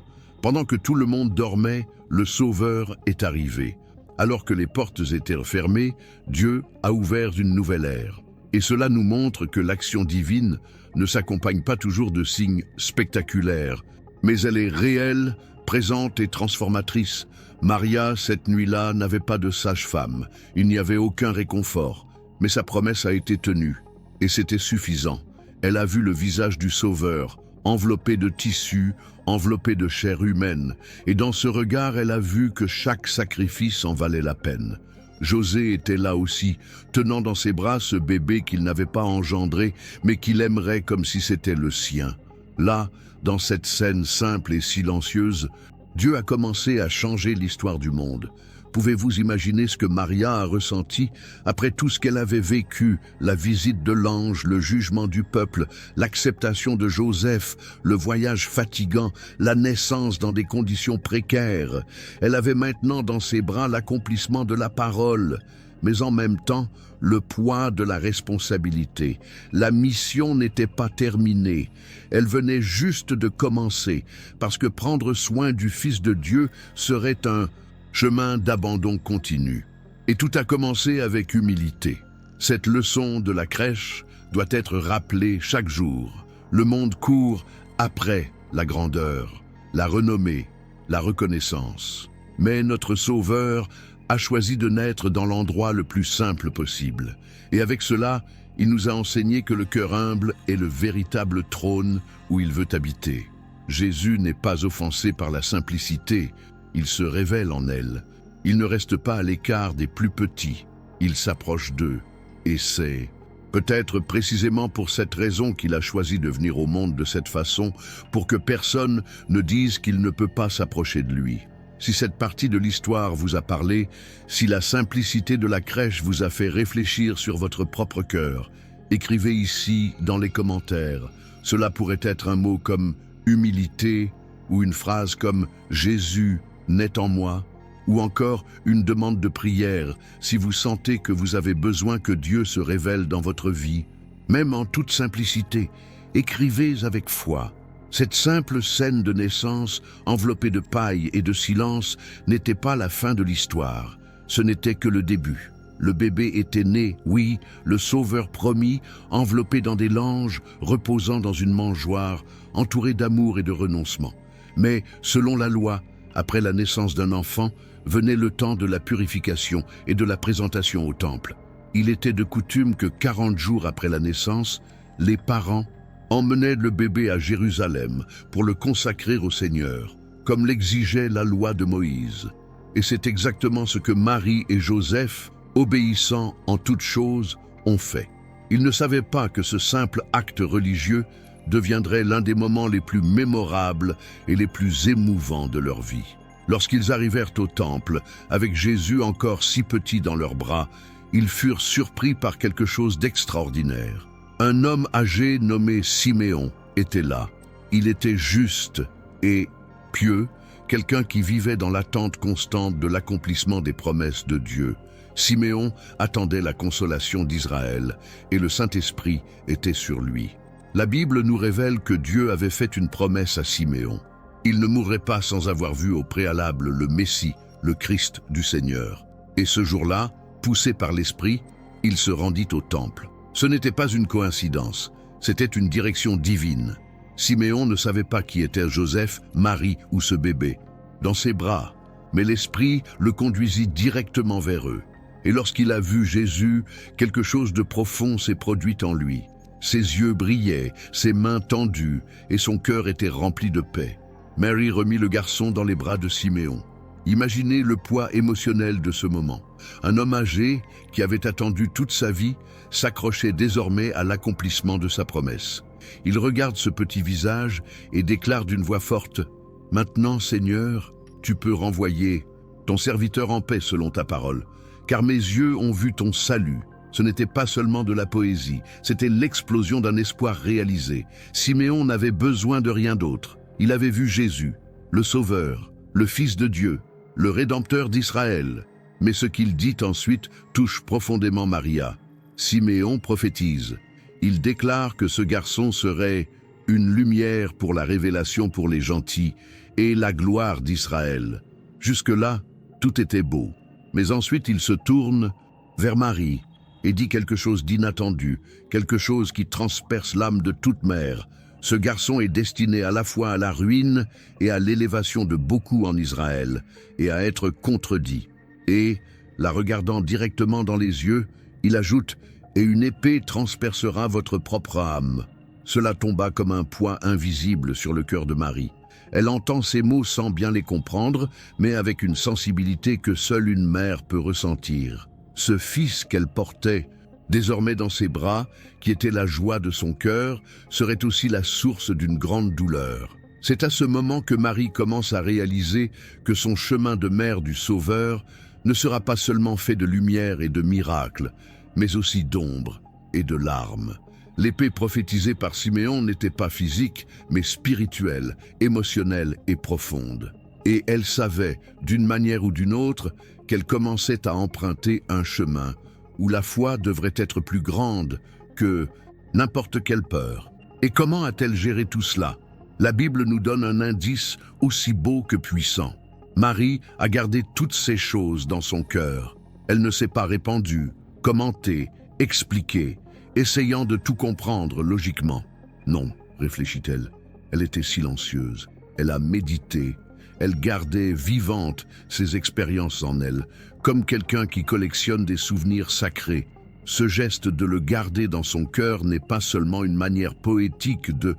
Pendant que tout le monde dormait, le Sauveur est arrivé. Alors que les portes étaient fermées, Dieu a ouvert une nouvelle ère. Et cela nous montre que l'action divine ne s'accompagne pas toujours de signes spectaculaires, mais elle est réelle, présente et transformatrice. Maria, cette nuit-là, n'avait pas de sage-femme. Il n'y avait aucun réconfort. Mais sa promesse a été tenue. Et c'était suffisant. Elle a vu le visage du Sauveur, enveloppé de tissu, enveloppé de chair humaine. Et dans ce regard, elle a vu que chaque sacrifice en valait la peine. José était là aussi, tenant dans ses bras ce bébé qu'il n'avait pas engendré, mais qu'il aimerait comme si c'était le sien. Là, dans cette scène simple et silencieuse, Dieu a commencé à changer l'histoire du monde. Pouvez-vous imaginer ce que Maria a ressenti après tout ce qu'elle avait vécu, la visite de l'ange, le jugement du peuple, l'acceptation de Joseph, le voyage fatigant, la naissance dans des conditions précaires. Elle avait maintenant dans ses bras l'accomplissement de la parole, mais en même temps, le poids de la responsabilité. La mission n'était pas terminée. Elle venait juste de commencer, parce que prendre soin du Fils de Dieu serait un chemin d'abandon continu. Et tout a commencé avec humilité. Cette leçon de la crèche doit être rappelée chaque jour. Le monde court après la grandeur, la renommée, la reconnaissance. Mais notre Sauveur a choisi de naître dans l'endroit le plus simple possible. Et avec cela, il nous a enseigné que le cœur humble est le véritable trône où il veut habiter. Jésus n'est pas offensé par la simplicité, il se révèle en elle. Il ne reste pas à l'écart des plus petits, il s'approche d'eux. Et c'est peut-être précisément pour cette raison qu'il a choisi de venir au monde de cette façon, pour que personne ne dise qu'il ne peut pas s'approcher de lui. Si cette partie de l'histoire vous a parlé, si la simplicité de la crèche vous a fait réfléchir sur votre propre cœur, écrivez ici dans les commentaires. Cela pourrait être un mot comme humilité ou une phrase comme Jésus naît en moi, ou encore une demande de prière si vous sentez que vous avez besoin que Dieu se révèle dans votre vie. Même en toute simplicité, écrivez avec foi. Cette simple scène de naissance, enveloppée de paille et de silence, n'était pas la fin de l'histoire. Ce n'était que le début. Le bébé était né, oui, le Sauveur promis, enveloppé dans des langes, reposant dans une mangeoire, entouré d'amour et de renoncement. Mais, selon la loi, après la naissance d'un enfant, venait le temps de la purification et de la présentation au temple. Il était de coutume que 40 jours après la naissance, les parents emmenaient le bébé à Jérusalem pour le consacrer au Seigneur, comme l'exigeait la loi de Moïse. Et c'est exactement ce que Marie et Joseph obéissant en toutes choses, ont fait. Ils ne savaient pas que ce simple acte religieux deviendrait l'un des moments les plus mémorables et les plus émouvants de leur vie. Lorsqu'ils arrivèrent au temple, avec Jésus encore si petit dans leurs bras, ils furent surpris par quelque chose d'extraordinaire. Un homme âgé nommé Siméon était là. Il était juste et pieux, quelqu'un qui vivait dans l'attente constante de l'accomplissement des promesses de Dieu. Siméon attendait la consolation d'Israël et le Saint-Esprit était sur lui. La Bible nous révèle que Dieu avait fait une promesse à Siméon. Il ne mourrait pas sans avoir vu au préalable le Messie, le Christ du Seigneur. Et ce jour-là, poussé par l'Esprit, il se rendit au temple. Ce n'était pas une coïncidence, c'était une direction divine. Siméon ne savait pas qui était Joseph, Marie ou ce bébé dans ses bras, mais l'Esprit le conduisit directement vers eux. Et lorsqu'il a vu Jésus, quelque chose de profond s'est produit en lui. Ses yeux brillaient, ses mains tendues, et son cœur était rempli de paix. Mary remit le garçon dans les bras de Siméon. Imaginez le poids émotionnel de ce moment. Un homme âgé, qui avait attendu toute sa vie, s'accrochait désormais à l'accomplissement de sa promesse. Il regarde ce petit visage et déclare d'une voix forte « Maintenant, Seigneur, tu peux renvoyer ton serviteur en paix selon ta parole, car mes yeux ont vu ton salut. » Ce n'était pas seulement de la poésie, c'était l'explosion d'un espoir réalisé. Siméon n'avait besoin de rien d'autre. Il avait vu Jésus, le Sauveur, le Fils de Dieu, le Rédempteur d'Israël. Mais ce qu'il dit ensuite touche profondément Maria. Siméon prophétise. Il déclare que ce garçon serait une lumière pour la révélation pour les gentils et la gloire d'Israël. Jusque-là, tout était beau. Mais ensuite, il se tourne vers Marie et dit quelque chose d'inattendu, quelque chose qui transperce l'âme de toute mère. Ce garçon est destiné à la fois à la ruine et à l'élévation de beaucoup en Israël, et à être contredit. Et, la regardant directement dans les yeux, il ajoute « Et une épée transpercera votre propre âme ». Cela tomba comme un poids invisible sur le cœur de Marie. Elle entend ces mots sans bien les comprendre, mais avec une sensibilité que seule une mère peut ressentir. Ce fils qu'elle portait, désormais dans ses bras, qui était la joie de son cœur, serait aussi la source d'une grande douleur. C'est à ce moment que Marie commence à réaliser que son chemin de mère du Sauveur ne sera pas seulement fait de lumière et de miracles, mais aussi d'ombre et de larmes. L'épée prophétisée par Siméon n'était pas physique, mais spirituelle, émotionnelle et profonde. Et elle savait, d'une manière ou d'une autre, qu'elle commençait à emprunter un chemin où la foi devrait être plus grande que n'importe quelle peur. Et comment a-t-elle géré tout cela? La Bible nous donne un indice aussi beau que puissant. Marie a gardé toutes ces choses dans son cœur. Elle ne s'est pas répandue, commentée, expliquée, essayant de tout comprendre logiquement. Non, réfléchit-elle, elle était silencieuse, elle a médité, elle gardait vivantes ses expériences en elle, comme quelqu'un qui collectionne des souvenirs sacrés. Ce geste de le garder dans son cœur n'est pas seulement une manière poétique de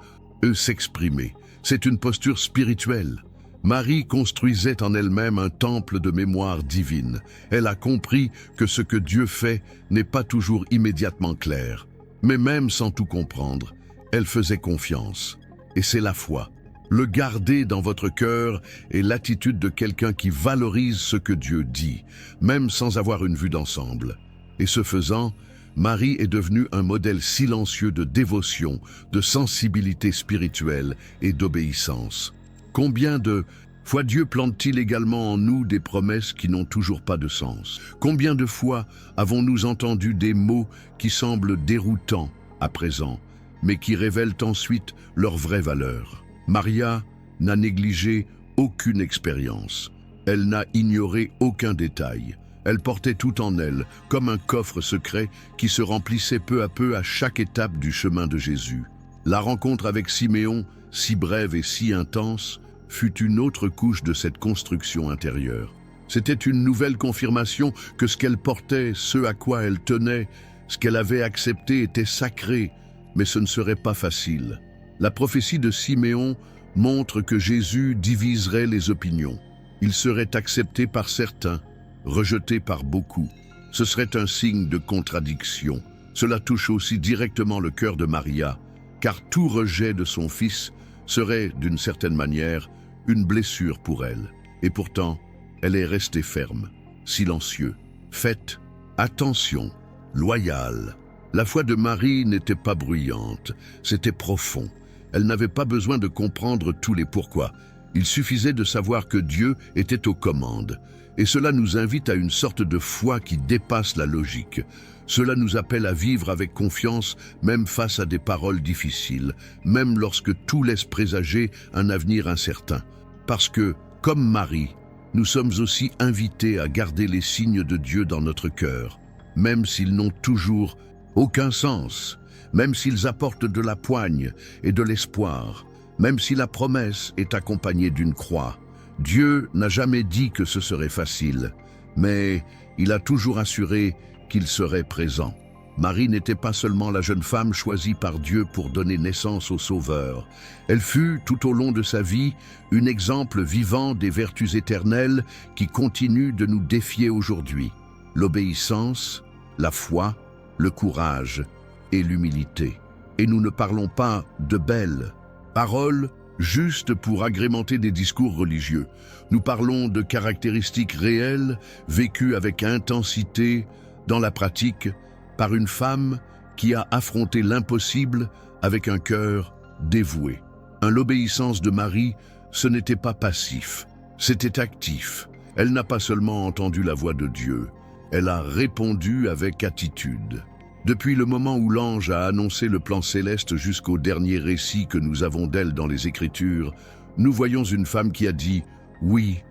s'exprimer, c'est une posture spirituelle. Marie construisait en elle-même un temple de mémoire divine. Elle a compris que ce que Dieu fait n'est pas toujours immédiatement clair. Mais même sans tout comprendre, elle faisait confiance. Et c'est la foi. Le garder dans votre cœur est l'attitude de quelqu'un qui valorise ce que Dieu dit, même sans avoir une vue d'ensemble. Et ce faisant, Marie est devenue un modèle silencieux de dévotion, de sensibilité spirituelle et d'obéissance. Combien de fois Dieu plante-t-il également en nous des promesses qui n'ont toujours pas de sens? Combien de fois avons-nous entendu des mots qui semblent déroutants à présent, mais qui révèlent ensuite leur vraie valeur? Maria n'a négligé aucune expérience. Elle n'a ignoré aucun détail. Elle portait tout en elle, comme un coffre secret qui se remplissait peu à peu à chaque étape du chemin de Jésus. La rencontre avec Siméon, si brève et si intense, fut une autre couche de cette construction intérieure. C'était une nouvelle confirmation que ce qu'elle portait, ce à quoi elle tenait, ce qu'elle avait accepté était sacré, mais ce ne serait pas facile. La prophétie de Siméon montre que Jésus diviserait les opinions. Il serait accepté par certains, rejeté par beaucoup. Ce serait un signe de contradiction. Cela touche aussi directement le cœur de Maria, car tout rejet de son fils serait, d'une certaine manière, une blessure pour elle. Et pourtant, elle est restée ferme, silencieuse, faite, attention, loyale. La foi de Marie n'était pas bruyante, c'était profond. Elle n'avait pas besoin de comprendre tous les pourquoi. Il suffisait de savoir que Dieu était aux commandes. Et cela nous invite à une sorte de foi qui dépasse la logique. Cela nous appelle à vivre avec confiance, même face à des paroles difficiles, même lorsque tout laisse présager un avenir incertain. Parce que, comme Marie, nous sommes aussi invités à garder les signes de Dieu dans notre cœur, même s'ils n'ont toujours aucun sens, même s'ils apportent de la poigne et de l'espoir, même si la promesse est accompagnée d'une croix. Dieu n'a jamais dit que ce serait facile, mais il a toujours assuré qu'il serait présent. Marie n'était pas seulement la jeune femme choisie par Dieu pour donner naissance au Sauveur. Elle fut, tout au long de sa vie, un exemple vivant des vertus éternelles qui continuent de nous défier aujourd'hui. L'obéissance, la foi, le courage et l'humilité. Et nous ne parlons pas de belles paroles juste pour agrémenter des discours religieux. Nous parlons de caractéristiques réelles, vécues avec intensité dans la pratique, par une femme qui a affronté l'impossible avec un cœur dévoué. L'obéissance de Marie, ce n'était pas passif, c'était actif. Elle n'a pas seulement entendu la voix de Dieu, elle a répondu avec attitude. Depuis le moment où l'ange a annoncé le plan céleste jusqu'au dernier récit que nous avons d'elle dans les Écritures, nous voyons une femme qui a dit « oui »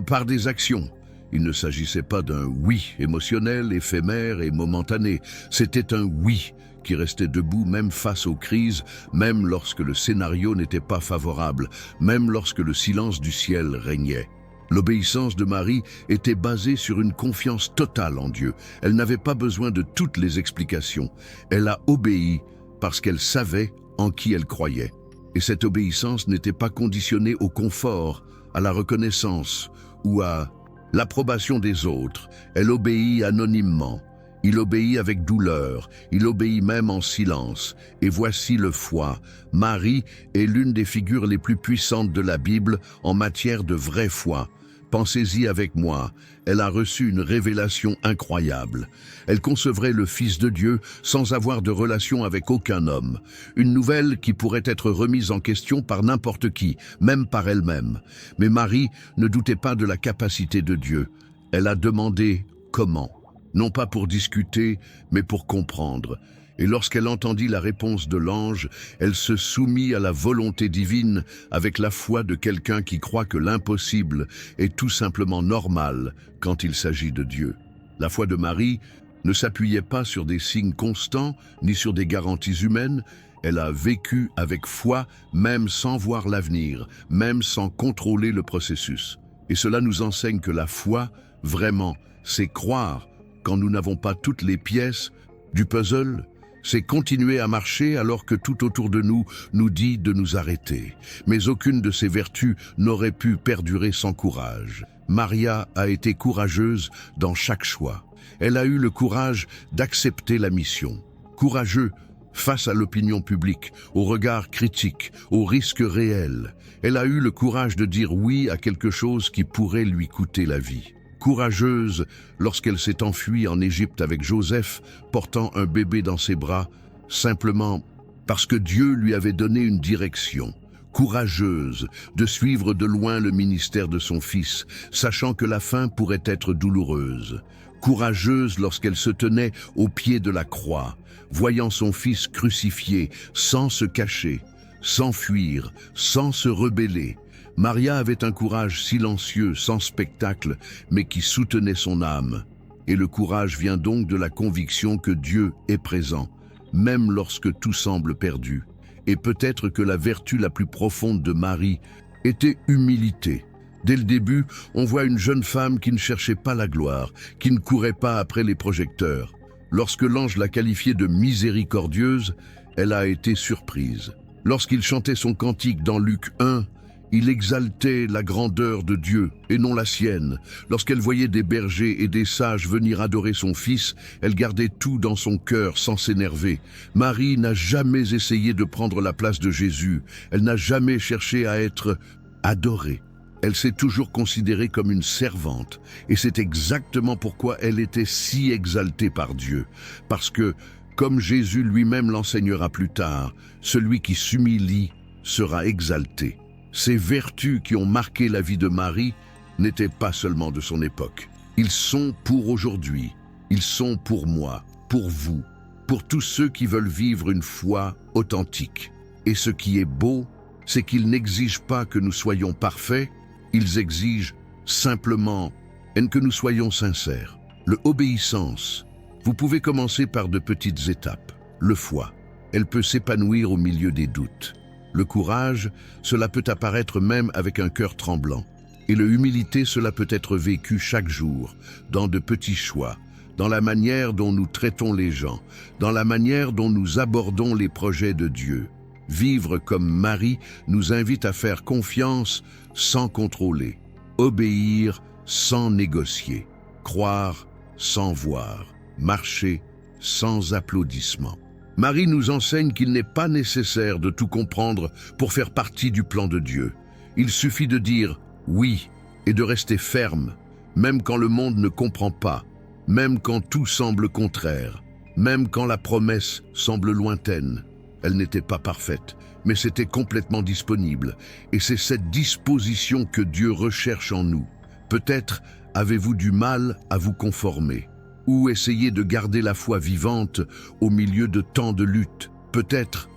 par des actions. Il ne s'agissait pas d'un « oui » émotionnel, éphémère et momentané. C'était un « oui » qui restait debout même face aux crises, même lorsque le scénario n'était pas favorable, même lorsque le silence du ciel régnait. L'obéissance de Marie était basée sur une confiance totale en Dieu. Elle n'avait pas besoin de toutes les explications. Elle a obéi parce qu'elle savait en qui elle croyait. Et cette obéissance n'était pas conditionnée au confort, à la reconnaissance ou à l'approbation des autres. Elle obéit anonymement. Il obéit avec douleur, il obéit même en silence. Et voici le foi. Marie est l'une des figures les plus puissantes de la Bible en matière de vraie foi. Pensez-y avec moi, elle a reçu une révélation incroyable. Elle concevrait le Fils de Dieu sans avoir de relation avec aucun homme. Une nouvelle qui pourrait être remise en question par n'importe qui, même par elle-même. Mais Marie ne doutait pas de la capacité de Dieu. Elle a demandé comment. Non pas pour discuter, mais pour comprendre. Et lorsqu'elle entendit la réponse de l'ange, elle se soumit à la volonté divine avec la foi de quelqu'un qui croit que l'impossible est tout simplement normal quand il s'agit de Dieu. La foi de Marie ne s'appuyait pas sur des signes constants ni sur des garanties humaines. Elle a vécu avec foi, même sans voir l'avenir, même sans contrôler le processus. Et cela nous enseigne que la foi, vraiment, c'est croire quand nous n'avons pas toutes les pièces du puzzle. C'est continuer à marcher alors que tout autour de nous nous dit de nous arrêter. Mais aucune de ces vertus n'aurait pu perdurer sans courage. Maria a été courageuse dans chaque choix. Elle a eu le courage d'accepter la mission. Courageux face à l'opinion publique, au regard critique, aux risques réels. Elle a eu le courage de dire oui à quelque chose qui pourrait lui coûter la vie. Courageuse lorsqu'elle s'est enfuie en Égypte avec Joseph, portant un bébé dans ses bras, simplement parce que Dieu lui avait donné une direction. Courageuse de suivre de loin le ministère de son fils, sachant que la fin pourrait être douloureuse. Courageuse lorsqu'elle se tenait au pied de la croix, voyant son fils crucifié, sans se cacher, sans fuir, sans se rebeller. Maria avait un courage silencieux, sans spectacle, mais qui soutenait son âme. Et le courage vient donc de la conviction que Dieu est présent, même lorsque tout semble perdu. Et peut-être que la vertu la plus profonde de Marie était humilité. Dès le début, on voit une jeune femme qui ne cherchait pas la gloire, qui ne courait pas après les projecteurs. Lorsque l'ange l'a qualifiée de miséricordieuse, elle a été surprise. Lorsqu'il chantait son cantique dans Luc 1, Il exaltait la grandeur de Dieu et non la sienne. Lorsqu'elle voyait des bergers et des sages venir adorer son fils, elle gardait tout dans son cœur sans s'énerver. Marie n'a jamais essayé de prendre la place de Jésus. Elle n'a jamais cherché à être adorée. Elle s'est toujours considérée comme une servante. Et c'est exactement pourquoi elle était si exaltée par Dieu. Parce que, comme Jésus lui-même l'enseignera plus tard, celui qui s'humilie sera exalté. Ces vertus qui ont marqué la vie de Marie n'étaient pas seulement de son époque. Ils sont pour aujourd'hui. Ils sont pour moi, pour vous, pour tous ceux qui veulent vivre une foi authentique. Et ce qui est beau, c'est qu'ils n'exigent pas que nous soyons parfaits, ils exigent simplement que nous soyons sincères. Le obéissance. Vous pouvez commencer par de petites étapes. Le foi. Elle peut s'épanouir au milieu des doutes. Le courage, cela peut apparaître même avec un cœur tremblant. Et l'humilité, cela peut être vécu chaque jour, dans de petits choix, dans la manière dont nous traitons les gens, dans la manière dont nous abordons les projets de Dieu. Vivre comme Marie nous invite à faire confiance sans contrôler, obéir sans négocier, croire sans voir, marcher sans applaudissements. Marie nous enseigne qu'il n'est pas nécessaire de tout comprendre pour faire partie du plan de Dieu. Il suffit de dire « oui » et de rester ferme, même quand le monde ne comprend pas, même quand tout semble contraire, même quand la promesse semble lointaine. Elle n'était pas parfaite, mais c'était complètement disponible. Et c'est cette disposition que Dieu recherche en nous. Peut-être avez-vous du mal à vous conformer. Ou essayer de garder la foi vivante au milieu de tant de luttes. Peut-être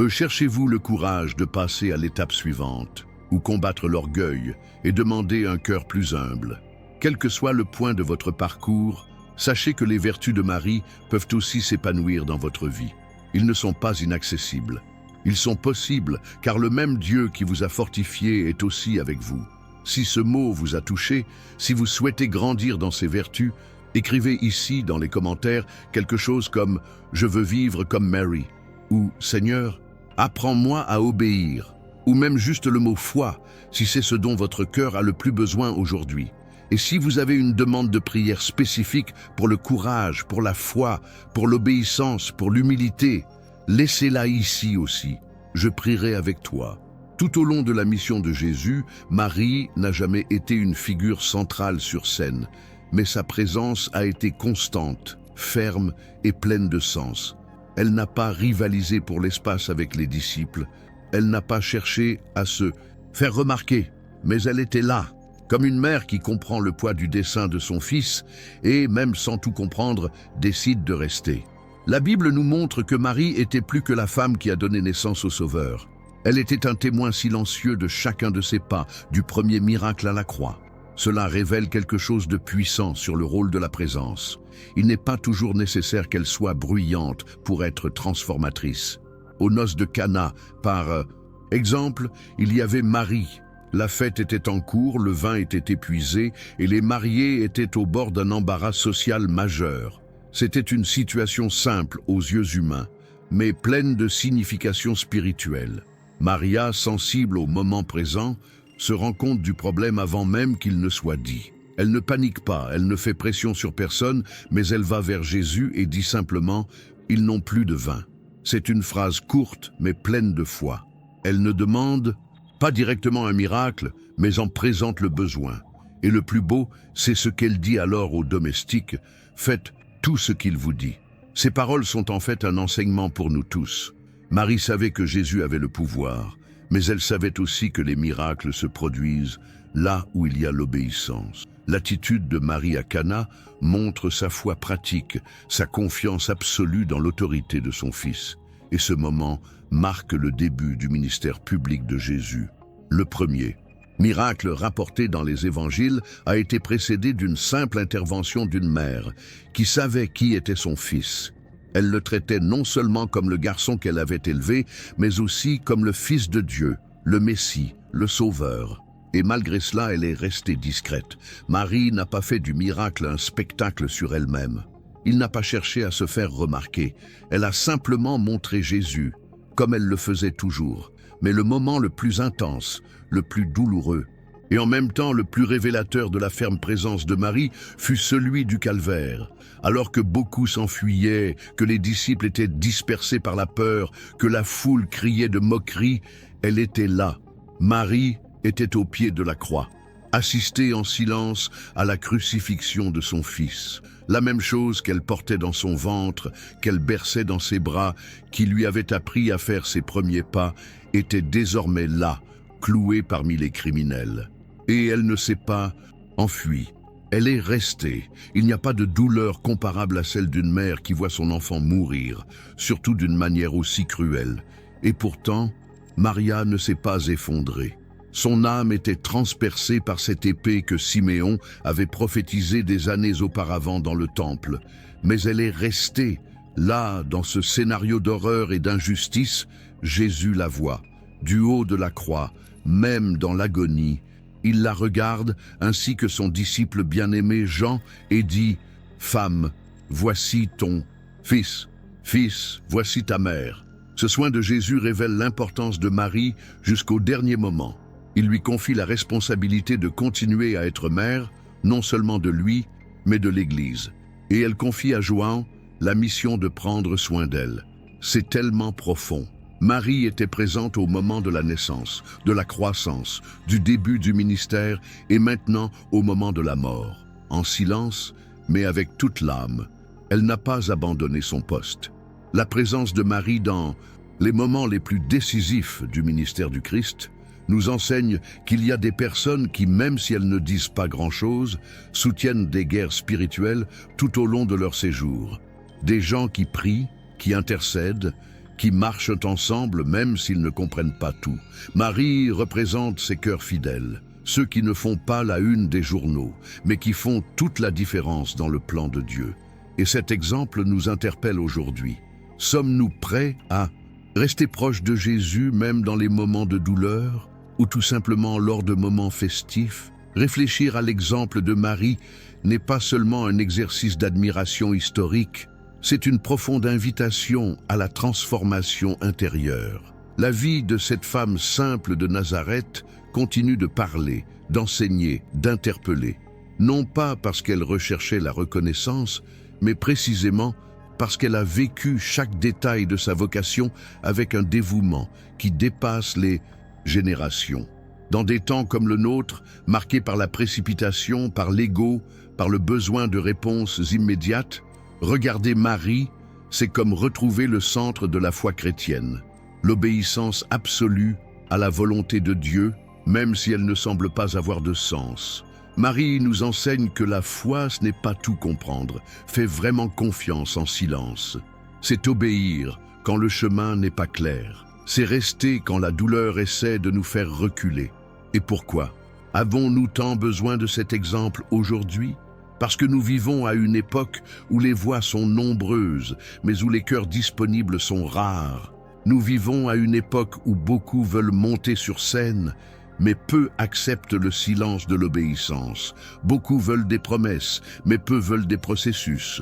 cherchez-vous le courage de passer à l'étape suivante, ou combattre l'orgueil et demander un cœur plus humble. Quel que soit le point de votre parcours, sachez que les vertus de Marie peuvent aussi s'épanouir dans votre vie. Ils ne sont pas inaccessibles. Ils sont possibles, car le même Dieu qui vous a fortifié est aussi avec vous. Si ce mot vous a touché, si vous souhaitez grandir dans ces vertus, écrivez ici dans les commentaires quelque chose comme « Je veux vivre comme Mary » ou « Seigneur, apprends-moi à obéir » ou même juste le mot « foi » si c'est ce dont votre cœur a le plus besoin aujourd'hui. Et si vous avez une demande de prière spécifique pour le courage, pour la foi, pour l'obéissance, pour l'humilité, laissez-la ici aussi. Je prierai avec toi. Tout au long de la mission de Jésus, Marie n'a jamais été une figure centrale sur scène, mais sa présence a été constante, ferme et pleine de sens. Elle n'a pas rivalisé pour l'espace avec les disciples. Elle n'a pas cherché à se faire remarquer, mais elle était là, comme une mère qui comprend le poids du dessein de son fils et, même sans tout comprendre, décide de rester. La Bible nous montre que Marie était plus que la femme qui a donné naissance au Sauveur. Elle était un témoin silencieux de chacun de ses pas, du premier miracle à la croix. Cela révèle quelque chose de puissant sur le rôle de la présence. Il n'est pas toujours nécessaire qu'elle soit bruyante pour être transformatrice. Aux noces de Cana, par exemple, il y avait Marie. La fête était en cours, le vin était épuisé et les mariés étaient au bord d'un embarras social majeur. C'était une situation simple aux yeux humains, mais pleine de signification spirituelle. Maria, sensible au moment présent, se rend compte du problème avant même qu'il ne soit dit. Elle ne panique pas, elle ne fait pression sur personne, mais elle va vers Jésus et dit simplement « Ils n'ont plus de vin ». C'est une phrase courte, mais pleine de foi. Elle ne demande pas directement un miracle, mais en présente le besoin. Et le plus beau, c'est ce qu'elle dit alors aux domestiques « Faites tout ce qu'il vous dit ». Ces paroles sont en fait un enseignement pour nous tous. Marie savait que Jésus avait le pouvoir, mais elle savait aussi que les miracles se produisent là où il y a l'obéissance. L'attitude de Marie à Cana montre sa foi pratique, sa confiance absolue dans l'autorité de son Fils. Et ce moment marque le début du ministère public de Jésus. Le premier miracle rapporté dans les évangiles a été précédé d'une simple intervention d'une mère qui savait qui était son fils. Elle le traitait non seulement comme le garçon qu'elle avait élevé, mais aussi comme le Fils de Dieu, le Messie, le Sauveur. Et malgré cela, elle est restée discrète. Marie n'a pas fait du miracle un spectacle sur elle-même. Il n'a pas cherché à se faire remarquer. Elle a simplement montré Jésus, comme elle le faisait toujours. mais le moment le plus intense, le plus douloureux, et en même temps le plus révélateur de la ferme présence de Marie fut celui du calvaire. Alors que beaucoup s'enfuyaient, que les disciples étaient dispersés par la peur, que la foule criait de moquerie, elle était là. Marie était au pied de la croix, assistée en silence à la crucifixion de son fils. La même chose qu'elle portait dans son ventre, qu'elle berçait dans ses bras, qui lui avait appris à faire ses premiers pas, était désormais là, clouée parmi les criminels. Et elle ne s'est pas enfuie. Elle est restée. Il n'y a pas de douleur comparable à celle d'une mère qui voit son enfant mourir, surtout d'une manière aussi cruelle. Et pourtant, Maria ne s'est pas effondrée. Son âme était transpercée par cette épée que Siméon avait prophétisée des années auparavant dans le temple. Mais elle est restée. Là, dans ce scénario d'horreur et d'injustice, Jésus la voit. Du haut de la croix, même dans l'agonie, il la regarde, ainsi que son disciple bien-aimé Jean, et dit « Femme, voici ton fils. Fils, voici ta mère. » Ce soin de Jésus révèle l'importance de Marie jusqu'au dernier moment. Il lui confie la responsabilité de continuer à être mère, non seulement de lui, mais de l'Église. Et elle confie à Joan la mission de prendre soin d'elle. C'est tellement profond. Marie était présente au moment de la naissance, de la croissance, du début du ministère et maintenant au moment de la mort. En silence, mais avec toute l'âme, elle n'a pas abandonné son poste. La présence de Marie dans les moments les plus décisifs du ministère du Christ nous enseigne qu'il y a des personnes qui, même si elles ne disent pas grand-chose, soutiennent des guerres spirituelles tout au long de leur séjour. Des gens qui prient, qui intercèdent, qui marchent ensemble même s'ils ne comprennent pas tout. Marie représente ces cœurs fidèles, ceux qui ne font pas la une des journaux, mais qui font toute la différence dans le plan de Dieu. Et cet exemple nous interpelle aujourd'hui. Sommes-nous prêts à rester proches de Jésus même dans les moments de douleur ou tout simplement lors de moments festifs? Réfléchir à l'exemple de Marie n'est pas seulement un exercice d'admiration historique, c'est une profonde invitation à la transformation intérieure. La vie de cette femme simple de Nazareth continue de parler, d'enseigner, d'interpeller. Non pas parce qu'elle recherchait la reconnaissance, mais précisément parce qu'elle a vécu chaque détail de sa vocation avec un dévouement qui dépasse les générations. Dans des temps comme le nôtre, marqués par la précipitation, par l'ego, par le besoin de réponses immédiates, regarder Marie, c'est comme retrouver le centre de la foi chrétienne, l'obéissance absolue à la volonté de Dieu, même si elle ne semble pas avoir de sens. Marie nous enseigne que la foi, ce n'est pas tout comprendre, fait vraiment confiance en silence. C'est obéir quand le chemin n'est pas clair. C'est rester quand la douleur essaie de nous faire reculer. Et pourquoi? Avons-nous tant besoin de cet exemple aujourd'hui? Parce que nous vivons à une époque où les voix sont nombreuses, mais où les cœurs disponibles sont rares. Nous vivons à une époque où beaucoup veulent monter sur scène, mais peu acceptent le silence de l'obéissance. Beaucoup veulent des promesses, mais peu veulent des processus.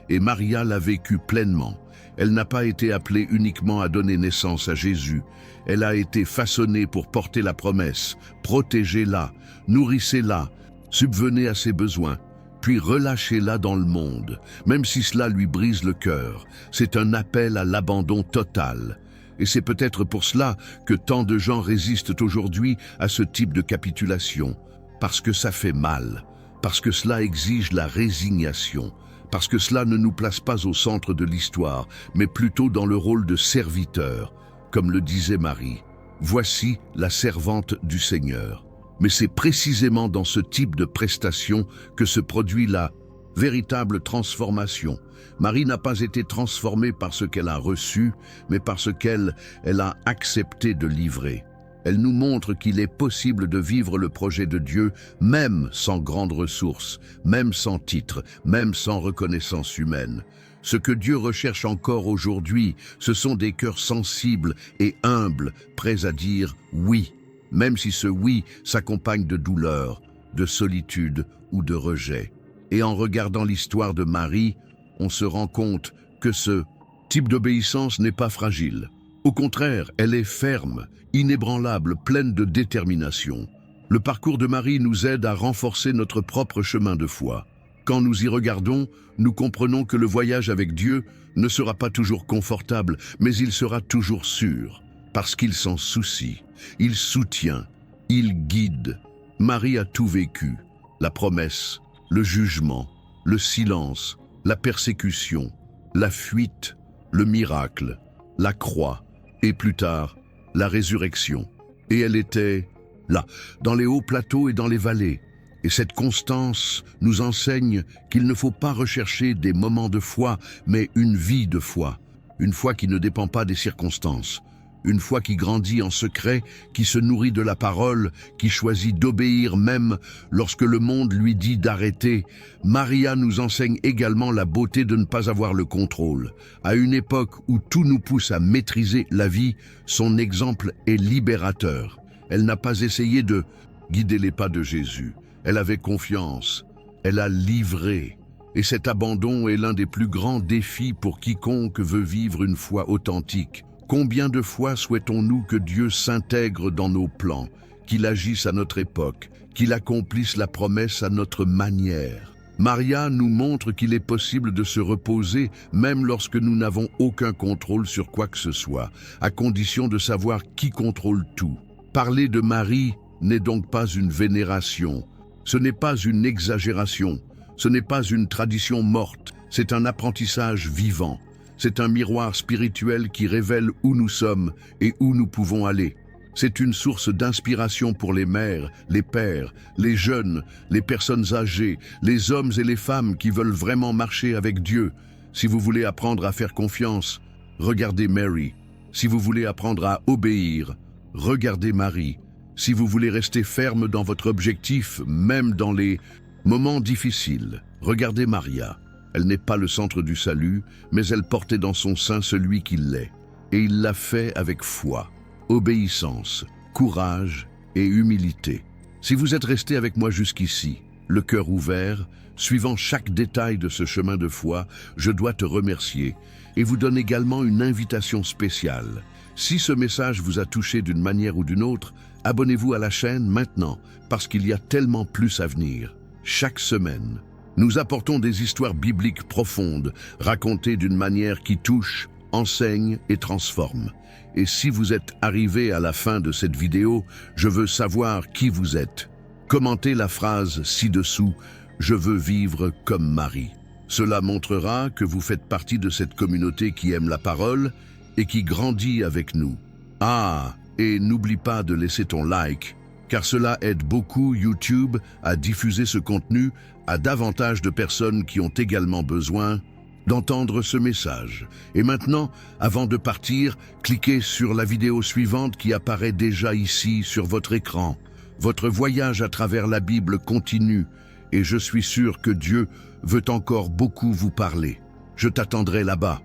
Et Maria l'a vécu pleinement. Elle n'a pas été appelée uniquement à donner naissance à Jésus. Elle a été façonnée pour porter la promesse. Protégez-la, nourrissez-la, subvenez à ses besoins, puis relâchez-la dans le monde, même si cela lui brise le cœur. C'est un appel à l'abandon total. Et c'est peut-être pour cela que tant de gens résistent aujourd'hui à ce type de capitulation, parce que ça fait mal, parce que cela exige la résignation, parce que cela ne nous place pas au centre de l'histoire, mais plutôt dans le rôle de serviteur, comme le disait Marie. Voici la servante du Seigneur. Mais c'est précisément dans ce type de prestation que se produit la véritable transformation. Marie n'a pas été transformée par ce qu'elle a reçu, mais par ce qu'elle a accepté de livrer. Elle nous montre qu'il est possible de vivre le projet de Dieu même sans grandes ressources, même sans titre, même sans reconnaissance humaine. Ce que Dieu recherche encore aujourd'hui, ce sont des cœurs sensibles et humbles, prêts à dire oui, même si ce oui s'accompagne de douleur, de solitude ou de rejet. Et en regardant l'histoire de Marie, on se rend compte que ce type d'obéissance n'est pas fragile. Au contraire, elle est ferme, inébranlable, pleine de détermination. Le parcours de Marie nous aide à renforcer notre propre chemin de foi. Quand nous y regardons, nous comprenons que le voyage avec Dieu ne sera pas toujours confortable, mais il sera toujours sûr, parce qu'il s'en soucie, il soutient, il guide. Marie a tout vécu, la promesse, le jugement, le silence, la persécution, la fuite, le miracle, la croix, et plus tard, la résurrection. Et elle était là, dans les hauts plateaux et dans les vallées. Et cette constance nous enseigne qu'il ne faut pas rechercher des moments de foi, mais une vie de foi. Une foi qui ne dépend pas des circonstances. Une foi qui grandit en secret, qui se nourrit de la parole, qui choisit d'obéir même lorsque le monde lui dit d'arrêter. Maria nous enseigne également la beauté de ne pas avoir le contrôle. À une époque où tout nous pousse à maîtriser la vie, son exemple est libérateur. Elle n'a pas essayé de guider les pas de Jésus. Elle avait confiance. Elle a livré. Et cet abandon est l'un des plus grands défis pour quiconque veut vivre une foi authentique. Combien de fois souhaitons-nous que Dieu s'intègre dans nos plans, qu'il agisse à notre époque, qu'il accomplisse la promesse à notre manière? Maria nous montre qu'il est possible de se reposer même lorsque nous n'avons aucun contrôle sur quoi que ce soit, à condition de savoir qui contrôle tout. Parler de Marie n'est donc pas une vénération, ce n'est pas une exagération, ce n'est pas une tradition morte, c'est un apprentissage vivant. C'est un miroir spirituel qui révèle où nous sommes et où nous pouvons aller. C'est une source d'inspiration pour les mères, les pères, les jeunes, les personnes âgées, les hommes et les femmes qui veulent vraiment marcher avec Dieu. Si vous voulez apprendre à faire confiance, regardez Mary. Si vous voulez apprendre à obéir, regardez Marie. Si vous voulez rester ferme dans votre objectif, même dans les moments difficiles, regardez Maria. Elle n'est pas le centre du salut, mais elle portait dans son sein celui qui l'est. Et il l'a fait avec foi, obéissance, courage et humilité. Si vous êtes resté avec moi jusqu'ici, le cœur ouvert, suivant chaque détail de ce chemin de foi, je dois te remercier et vous donne également une invitation spéciale. Si ce message vous a touché d'une manière ou d'une autre, abonnez-vous à la chaîne maintenant, parce qu'il y a tellement plus à venir. Chaque semaine, nous apportons des histoires bibliques profondes, racontées d'une manière qui touche, enseigne et transforme. Et si vous êtes arrivé à la fin de cette vidéo, je veux savoir qui vous êtes. Commentez la phrase ci-dessous « Je veux vivre comme Marie ». Cela montrera que vous faites partie de cette communauté qui aime la parole et qui grandit avec nous. Ah, et n'oublie pas de laisser ton like, car cela aide beaucoup YouTube à diffuser ce contenu à davantage de personnes qui ont également besoin d'entendre ce message. Et maintenant, avant de partir, cliquez sur la vidéo suivante qui apparaît déjà ici sur votre écran. Votre voyage à travers la Bible continue et je suis sûr que Dieu veut encore beaucoup vous parler. Je t'attendrai là-bas.